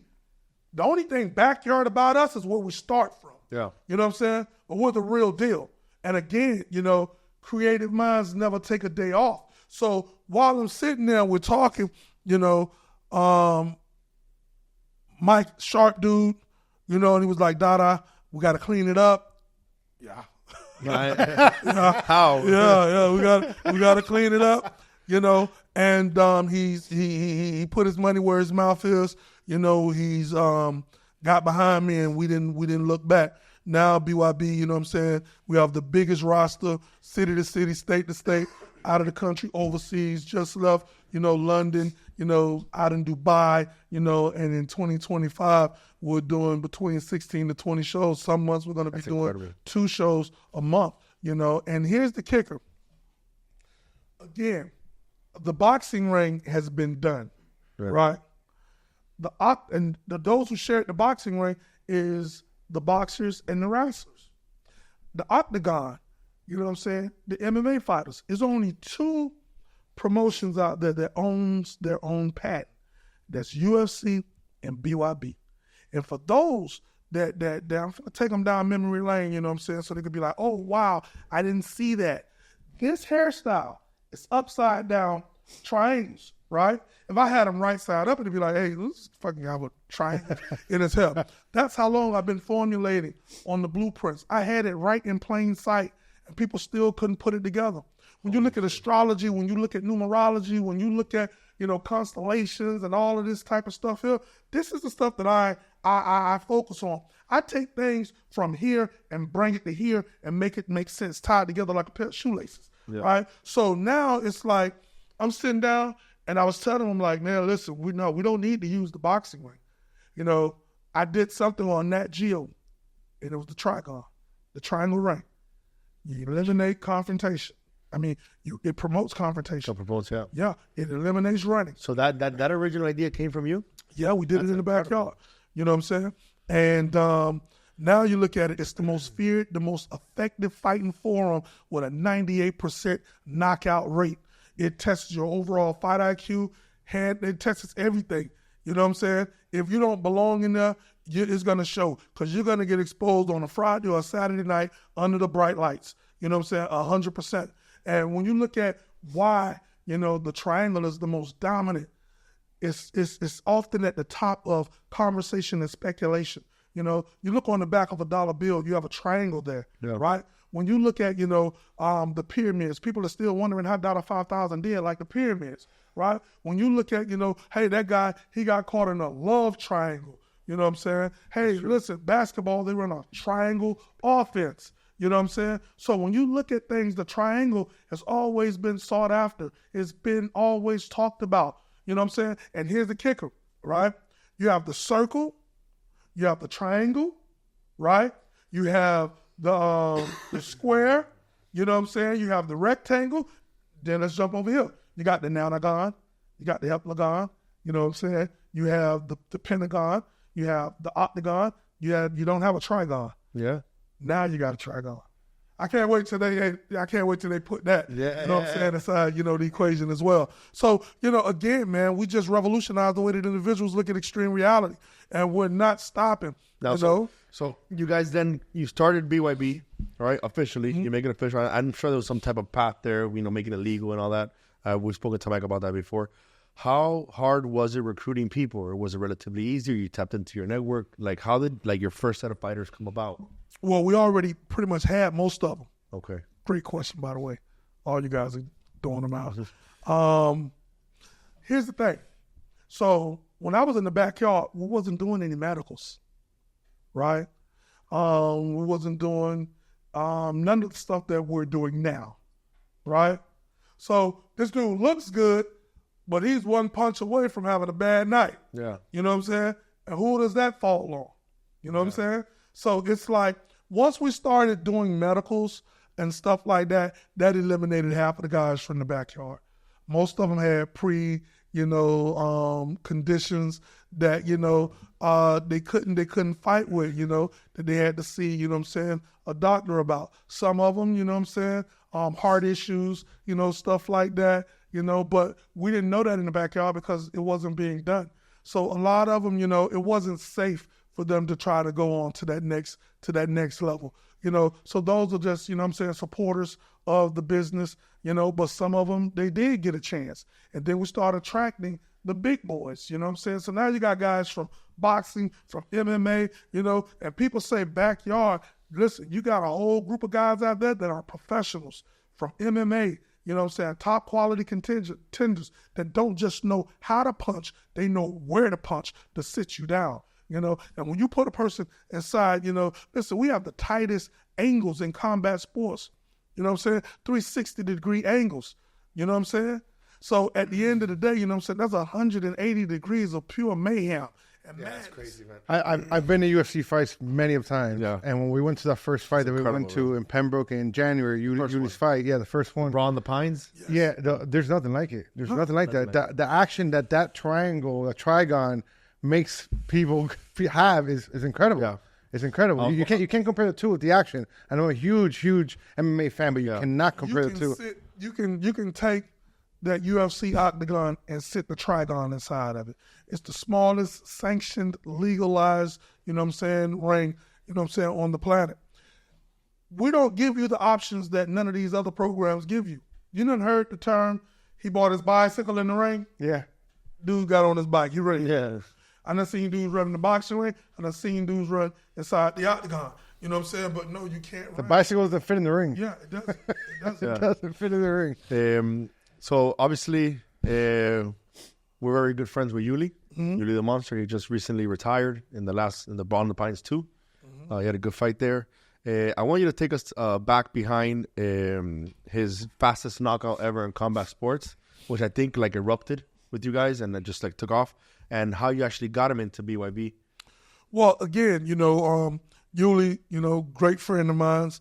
the only thing backyard about us is where we start from. Yeah. You know what I'm saying? But we're the real deal. And again, you know, creative minds never take a day off. So while I'm sitting there, we're talking, you know, Mike, sharp dude, you know, and he was like, Dada, we got to clean it up. Yeah. How? Yeah, we got to clean it up, you know. And he put his money where his mouth is. You know, he's got behind me, and we didn't look back. Now BYB, you know what I'm saying, we have the biggest roster, city to city, state to state, out of the country, overseas, just left, you know, London, you know, out in Dubai, you know, and in 2025, we're doing between 16 to 20 shows. Some months we're going to be doing 2 shows a month, you know. And here's the kicker. Again, the boxing ring has been done, right? Those who share the boxing ring is the boxers and the wrestlers. The octagon, you know what I'm saying, the MMA fighters. There's only 2 promotions out there that owns their own patent. That's UFC and BYB. And for those that I'm going to take them down memory lane, you know what I'm saying, so they could be like, oh, wow, I didn't see that. This hairstyle is upside down triangles, right? If I had them right side up, it'd be like, hey, this fucking guy with triangle in his hair. That's how long I've been formulating on the blueprints. I had it right in plain sight, and people still couldn't put it together. When you look at astrology, when you look at numerology, when you look at, you know, constellations and all of this type of stuff here, this is the stuff that I focus on. I take things from here and bring it to here and make it make sense, tied together like a pair of shoelaces, right? So now it's like I'm sitting down and I was telling them, like, man, listen, we don't need to use the boxing ring. You know, I did something on Nat Geo, and it was the triangle ring. You eliminate confrontation. I mean, it promotes confrontation. Yeah, it eliminates running. So that original idea came from you? Yeah, we did it in the backyard. You know what I'm saying? And now you look at it, it's the most feared, the most effective fighting forum with a 98% knockout rate. It tests your overall fight IQ, it tests everything. You know what I'm saying? If you don't belong in there, it's going to show, because you're going to get exposed on a Friday or a Saturday night under the bright lights. You know what I'm saying? 100%. And when you look at why, the triangle is the most dominant. It's often at the top of conversation and speculation. You look on the back of a dollar bill, you have a triangle there, right? When you look at, the pyramids, people are still wondering how Dada 5000 did like the pyramids, right? When you look at, hey, that guy, he got caught in a love triangle. You know what I'm saying? Hey, listen, basketball, they run a triangle offense. You know what I'm saying? So when you look at things, the triangle has always been sought after. It's been always talked about. You know what I'm saying? And here's the kicker, right? You have the circle, you have the triangle, right? You have the square, you know what I'm saying? You have the rectangle. Then let's jump over here. You got the nonagon, you got the heptagon, you know what I'm saying? You have the pentagon, you have the octagon, you don't have a trigon. Yeah. Now you got a trigon. I can't wait till they put that, you know what I'm saying, aside, the equation as well. So, again, man, we just revolutionized the way that individuals look at extreme reality, and we're not stopping, now, So you guys you started BYB, right, officially. You make it official. I'm sure there was some type of path there, making it legal and all that. We've spoken to Mike about that before. How hard was it recruiting people, or was it relatively easier? You tapped into your network. Like, how did your first set of fighters come about? Well, we already pretty much had most of them. Okay. Great question, by the way. All you guys are throwing them out. Here's the thing. So when I was in the backyard, we wasn't doing any medicals, right? We wasn't doing none of the stuff that we're doing now, right? So this dude looks good, but he's one punch away from having a bad night. Yeah. You know what I'm saying? And who does that fall on? You know what I'm saying? So it's like, once we started doing medicals and stuff like that, that eliminated half of the guys from the backyard. Most of them had conditions that, they couldn't fight with, that they had to see, a doctor about. Some of them, heart issues, stuff like that, but we didn't know that in the backyard because it wasn't being done. So a lot of them, it wasn't safe for them to try to go on to that next level. So those are just, supporters of the business, but some of them, they did get a chance. And then we started attracting the big boys, So now you got guys from boxing, from MMA, and people say backyard. Listen, you got a whole group of guys out there that are professionals from MMA, top quality contenders that don't just know how to punch, they know where to punch to sit you down. And when you put a person inside, listen, we have the tightest angles in combat sports. 360-degree angles. You know what I'm saying? So at the end of the day, that's 180 degrees of pure mayhem. And that's crazy, man. I've been to UFC fights many of times. Yeah. And when we went to that first fight that we went to in Pembroke in January, Uly's fight, the first one. Brawl on the Pines? Yes. Yeah, there's nothing like it. There's nothing like that. The action that triangle, the trigon, makes people have is incredible. Yeah. It's incredible. You can't compare the two with the action. I know I'm a huge MMA fan, but you cannot compare the two. You can take that UFC octagon and sit the trigon inside of it. It's the smallest sanctioned, legalized, ring, on the planet. We don't give you the options that none of these other programs give you. You done heard the term, he bought his bicycle in the ring? Yeah. Dude got on his bike. He ready. Yeah. I done seen dudes run in the boxing ring. I done seen dudes run inside the octagon. You know what I'm saying? But no, you can't run. The bicycle doesn't fit in the ring. Yeah, it doesn't. It doesn't fit in the ring. So obviously, we're very good friends with Uly. Uly the Monster. He just recently retired in the Brawl on the Pines 2. He had a good fight there. I want you to take us back behind his fastest knockout ever in combat sports, which I think erupted with you guys and it just took off, and how you actually got him into BYB. Well, again, Uly, great friend of mine,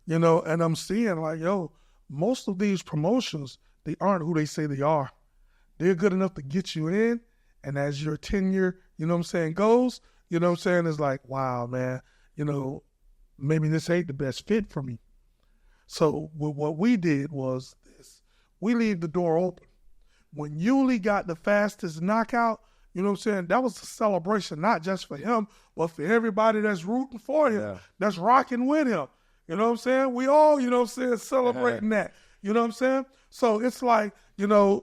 and I'm seeing most of these promotions, they aren't who they say they are. They're good enough to get you in, and as your tenure, goes, it's like, wow, man, maybe this ain't the best fit for me. So what we did was this. We leave the door open. When Uly got the fastest knockout, that was a celebration, not just for him, but for everybody that's rooting for him, that's rocking with him. You know what I'm saying? We all, celebrating that. You know what I'm saying? So it's like, once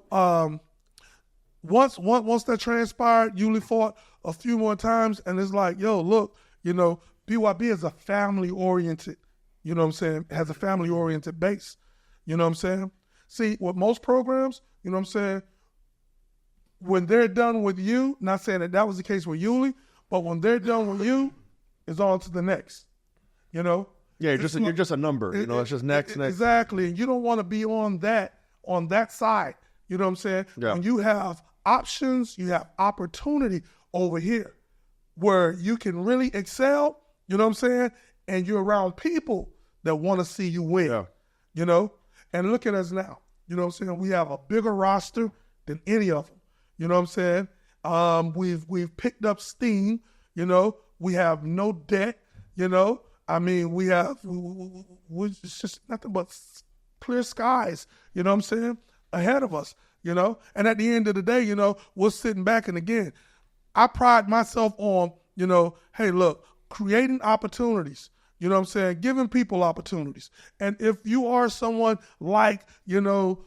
that transpired, Uly fought a few more times, and it's like, yo, look, BYB is a family-oriented, has a family-oriented base. You know what I'm saying? See, with most programs, when they're done with you, not saying that was the case with Uly, but when they're done with you, it's on to the next, Yeah, you're just a number, it's just next. Exactly, and you don't want to be on that side, you know what I'm saying? Yeah. When you have options, you have opportunity over here where you can really excel, you know what I'm saying? And you're around people that want to see you win, And look at us now, you know what I'm saying? We have a bigger roster than any of them, you know what I'm saying? We've picked up steam, we have no debt, I mean, it's just nothing but clear skies, you know what I'm saying, ahead of us, And at the end of the day, we're sitting back, and again, I pride myself on, hey, look, creating opportunities, you know what I'm saying, giving people opportunities. And if you are someone like, or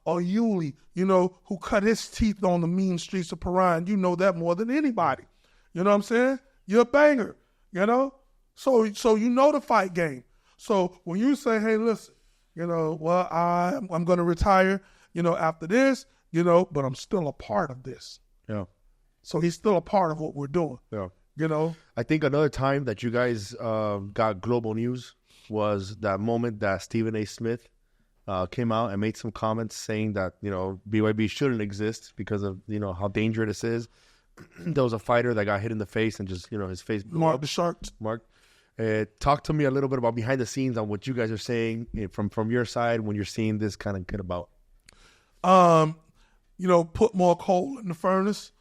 Uly, who cut his teeth on the mean streets of Paran, you know that more than anybody. You know what I'm saying? You're a banger, So you know the fight game. So when you say, hey, listen, well, I'm going to retire, after this, but I'm still a part of this. Yeah. So he's still a part of what we're doing. Yeah. I think another time that you guys got global news was that moment that Stephen A. Smith came out and made some comments saying that, BYB shouldn't exist because of, how dangerous it is. There was a fighter that got hit in the face and just, his face blew Mark up. the Shark. Mark. Talk to me a little bit about behind the scenes on what you guys are saying from your side when you're seeing this kind of get about. Put more coal in the furnace,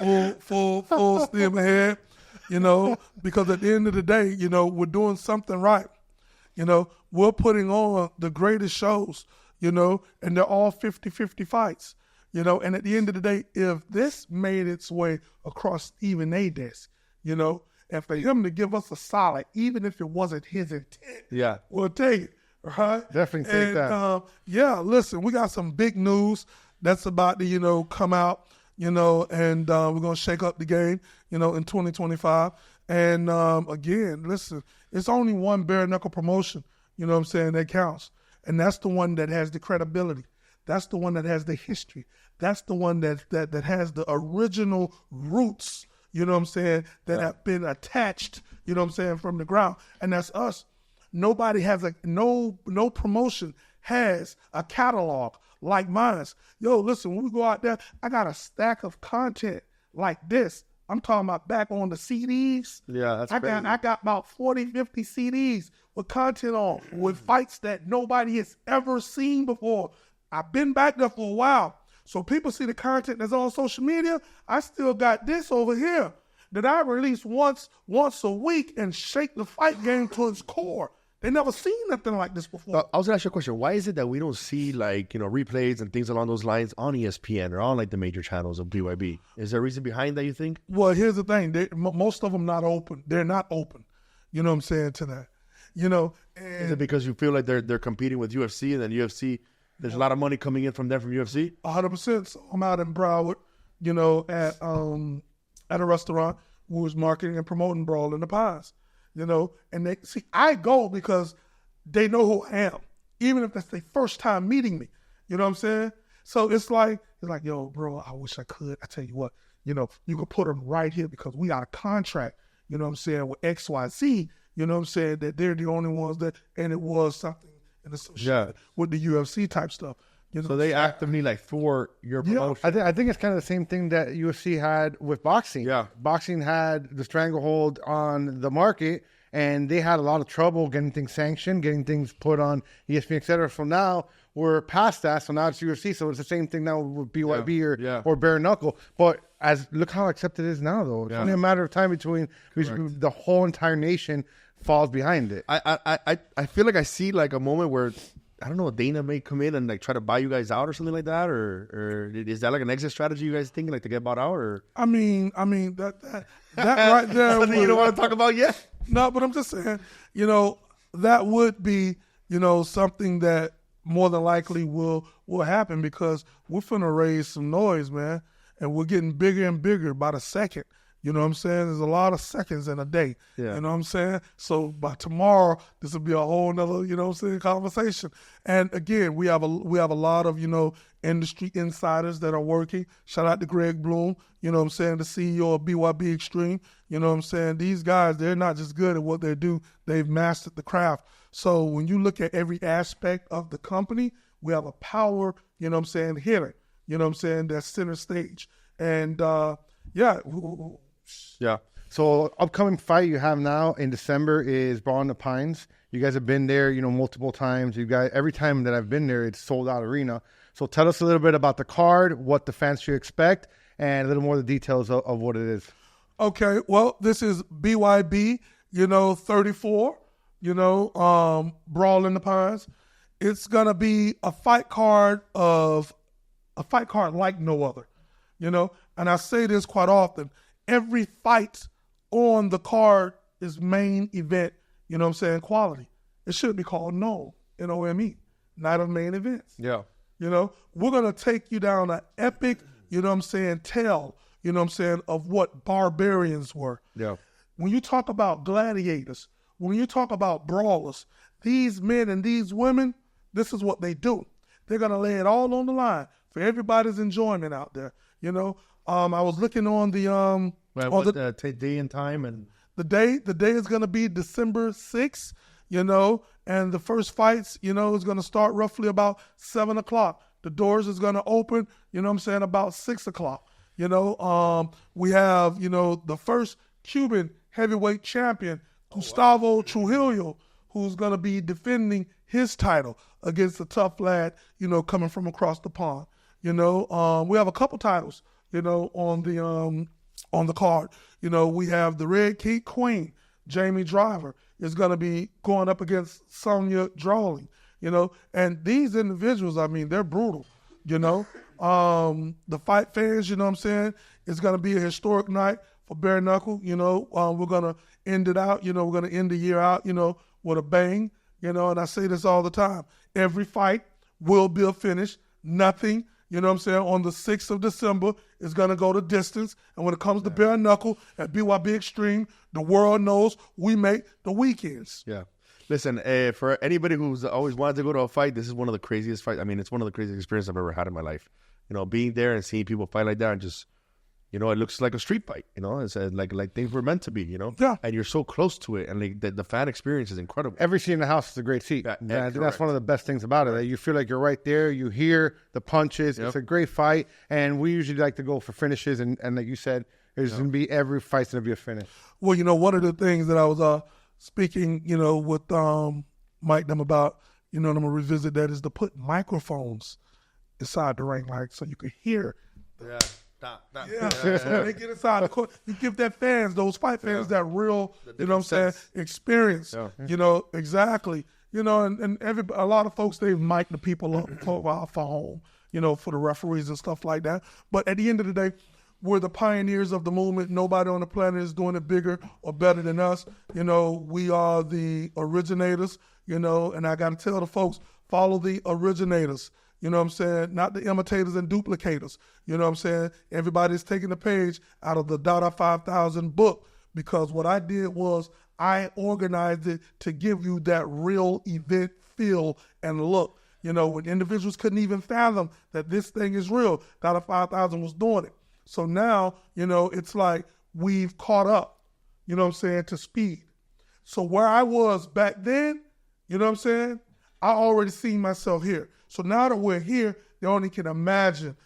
full steam ahead, because at the end of the day, we're doing something right. We're putting on the greatest shows, and they're all 50-50 fights, and at the end of the day, if this made its way across Stephen A. desk, and for him to give us a solid, even if it wasn't his intent, we'll take it, right? Definitely take that. Listen, we got some big news that's about to, come out, and we're going to shake up the game, in 2025. And again, listen, it's only one bare-knuckle promotion, that counts. And that's the one that has the credibility. That's the one that has the history. That's the one that has the original roots, that have been attached, from the ground. And that's us. Nobody has no promotion has a catalog like mine. Yo, listen, when we go out there, I got a stack of content like this. I'm talking about back on the CDs. Yeah, that's crazy. I got about 40, 50 CDs with content on, with fights that nobody has ever seen before. I've been back there for a while. So people see the content that's on social media. I still got this over here that I release once a week and shake the fight game to its core. They never seen nothing like this before. I was going to ask you a question. Why is it that we don't see replays and things along those lines on ESPN or on the major channels of BYB? Is there a reason behind that, you think? Well, here's the thing. Most of them not open. They're not open. You know what I'm saying to that? And is it because you feel like they're competing with UFC and then UFC, there's a lot of money coming in from them from UFC? 100%. So I'm out in Broward, at a restaurant who was marketing and promoting Pembroke Pines. And they see, I go because they know who I am, even if that's their first time meeting me. You know what I'm saying? So it's like, yo, bro, I wish I could. I tell you what, you could put them right here because we got a contract, with XYZ, that they're the only ones and it was something in association with the UFC type stuff. So they actively for your promotion. I think it's kind of the same thing that UFC had with boxing. Yeah. Boxing had the stranglehold on the market, and they had a lot of trouble getting things sanctioned, getting things put on ESPN, et cetera. So now we're past that. So now it's UFC. So it's the same thing now with BYB or bare-knuckle. But look how accepted it is now, though. It's only a matter of time between the whole entire nation falls behind it. I feel like I see a moment where, I don't know, Dana may come in and try to buy you guys out or something like that, or is that an exit strategy you guys thinking to get bought out? Or I mean that right there. Something you don't want to talk about yet? No, but I'm just saying, that would be, something that more than likely will happen because we're finna raise some noise, man, and we're getting bigger and bigger by the second. You know what I'm saying? There's a lot of seconds in a day. Yeah. You know what I'm saying? So by tomorrow, this will be a whole nother, conversation. And again, we have a lot of, industry insiders that are working. Shout out to Greg Bloom, the CEO of BYB Extreme. You know what I'm saying? These guys, they're not just good at what they do, they've mastered the craft. So when you look at every aspect of the company, we have a power, hitter, that's center stage. And yeah. So upcoming fight you have now in December is Pembroke Pines. You guys have been there, multiple times. You guys, every time that I've been there, it's sold out arena. So tell us a little bit about the card, what the fans should expect, and a little more of the details of what it is. Okay, well, this is BYB, 34, Brawl in the Pines. It's gonna be a fight card like no other, And I say this quite often. Every fight on the card is main event, quality. It should be called NOME, NOME, night of main events. Yeah. We're going to take you down an epic, tale, of what barbarians were. Yeah. When you talk about gladiators, when you talk about brawlers, these men and these women, this is what they do. They're going to lay it all on the line for everybody's enjoyment out there, I was looking on the day and time and the day is going to be December 6th, and the first fights, is going to start roughly about 7 o'clock. The doors is going to open, about 6 o'clock. We have, the first Cuban heavyweight champion, Gustavo Trujillo, who's going to be defending his title against a tough lad, coming from across the pond. We have a couple titles, on the card. We have the Red Key Queen, Jamie Driver, is going to be going up against Sonya Drawling, and these individuals, they're brutal, the fight fans, it's going to be a historic night for Bareknuckle, we're going to end it out, we're going to end the year out, with a bang, and I say this all the time, every fight will be a finish, nothing, on the 6th of December, is going to go the distance. And when it comes to Bareknuckle at BYB Extreme, the world knows we make the weekends. Yeah. Listen, for anybody who's always wanted to go to a fight, this is one of the craziest fights. It's one of the craziest experiences I've ever had in my life. Being there and seeing people fight like that and just, it looks like a street fight, it's like things were meant to be, Yeah. And you're so close to it, and the fan experience is incredible. Every seat in the house is a great seat. I think that's one of the best things about it. That you feel like you're right there. You hear the punches. Yep. It's a great fight, and we usually like to go for finishes. And like you said, there's going to be every fight's going to be a finish. Well, one of the things that I was speaking, with Mike them about, and I'm gonna revisit that is to put microphones inside the ring, like so you can hear. Yeah. So they get inside the court. You give those fight fans that real, experience. Yeah. Exactly. And a lot of folks, they've mic'd the people up for home, for the referees and stuff like that. But at the end of the day, we're the pioneers of the movement. Nobody on the planet is doing it bigger or better than us. We are the originators, and I got to tell the folks, follow the originators. Not the imitators and duplicators. Everybody's taking the page out of the Dada 5000 book because what I did was I organized it to give you that real event feel and look. When individuals couldn't even fathom that this thing is real, Dada 5000 was doing it. So now, it's like we've caught up, to speed. So where I was back then, I already seen myself here. So now that we're here, they only can imagine,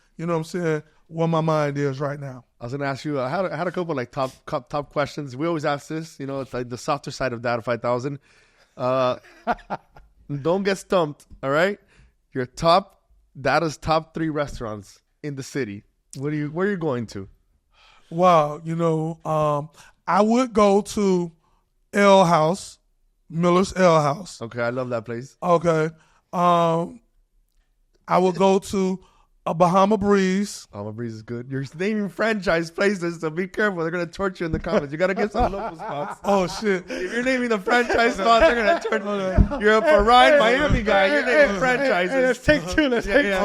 what my mind is right now. I was going to ask you, I had a couple top questions. We always ask this, it's like the softer side of Dada 5000. Don't get stumped, all right? Dada's top 3 restaurants in the city. Where are you going to? Wow, I would go to Ale House, Miller's Ale House. Okay, I love that place. Okay. I would go to a Bahama Breeze. Bahama Breeze is good. You're naming franchise places, so be careful. They're going to torture you in the comments. You got to get some local spots. Oh, shit. If you're naming the franchise spots, they're going to torture you. You're a Ryan Miami guy. You're naming franchises. Hey, let's take two. Let's take two.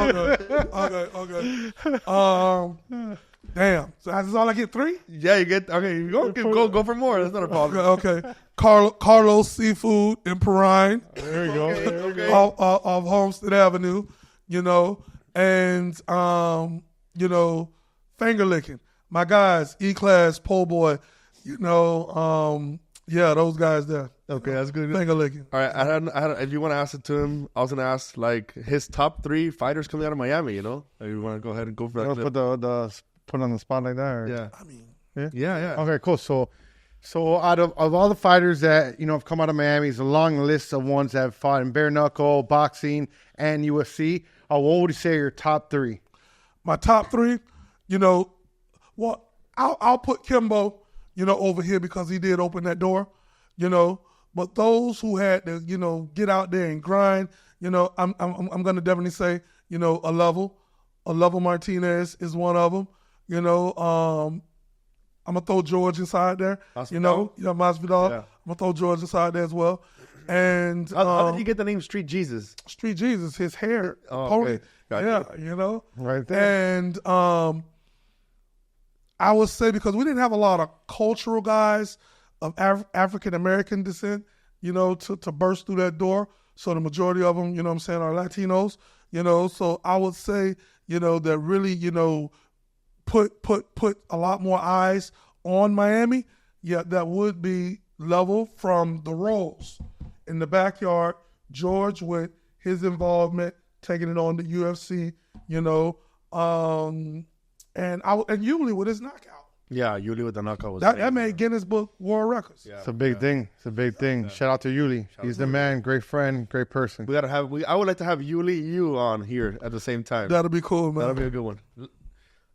Okay. Damn. So that's all I get 3? Yeah, you get, okay, you go for more. That's not a problem. Okay. Carlos Seafood in Perrine. There you go. Okay. Off Homestead Avenue, you know, and, you know, finger licking. My guys, E-Class, Po' Boy, you know, yeah, those guys there. Okay, that's good. Finger licking. All right, I had, if you want to ask it to him, I was going to ask, like, his top 3 fighters coming out of Miami, you know? Like, you want to go ahead and go for that clip? Put on the spot like that? Or? Yeah. I mean, Yeah. Okay, cool. So out of all the fighters that, you know, have come out of Miami, it's a long list of ones that have fought in bare-knuckle, boxing, and UFC. What would you say are your top 3? my top 3, you know, well, I'll put Kimbo, you know, over here because he did open that door, you know. But those who had to, you know, get out there and grind, you know, I'm gonna definitely say, you know, a level Martinez is one of them. You know, I'm gonna throw George inside there. Masvidal? You know, Masvidal. Yeah. I'm gonna throw George inside there as well. And How did you get the name Street Jesus? Street Jesus, his hair, Oh, pony. okay. Gotcha. Yeah, you know, Right there. And I would say because we didn't have a lot of cultural guys of African American descent, you know, to burst through that door. So the majority of them, you know what I'm saying, are Latinos, you know. So I would say, you know, that really, you know, put a lot more eyes on Miami. Yeah, that would be level from the Rolls. In the backyard, George with his involvement, taking it on the UFC, you know, and Uly with his knockout. Yeah, Uly with the knockout was That made Guinness Book World Records. Yeah. It's a big thing. It's a big thing. Shout out to Uly. He's the man. Great friend. Great person. We gotta have. I would like to have Uly you on here at the same time. That'll be cool, man. That'll be a good one.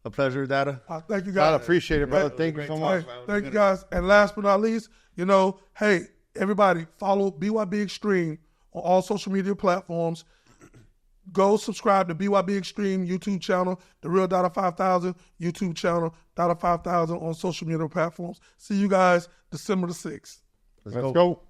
A pleasure, Dada. Thank you, I guys. appreciate it, brother. Thank you so much. Hey, thank you, guys. And last but not least, you know, hey, everybody, follow BYB Extreme on all social media platforms. Go subscribe to BYB Extreme YouTube channel, The Real Dada 5000 YouTube channel, Dada 5000 on social media platforms. See you guys December the 6th. Let's go.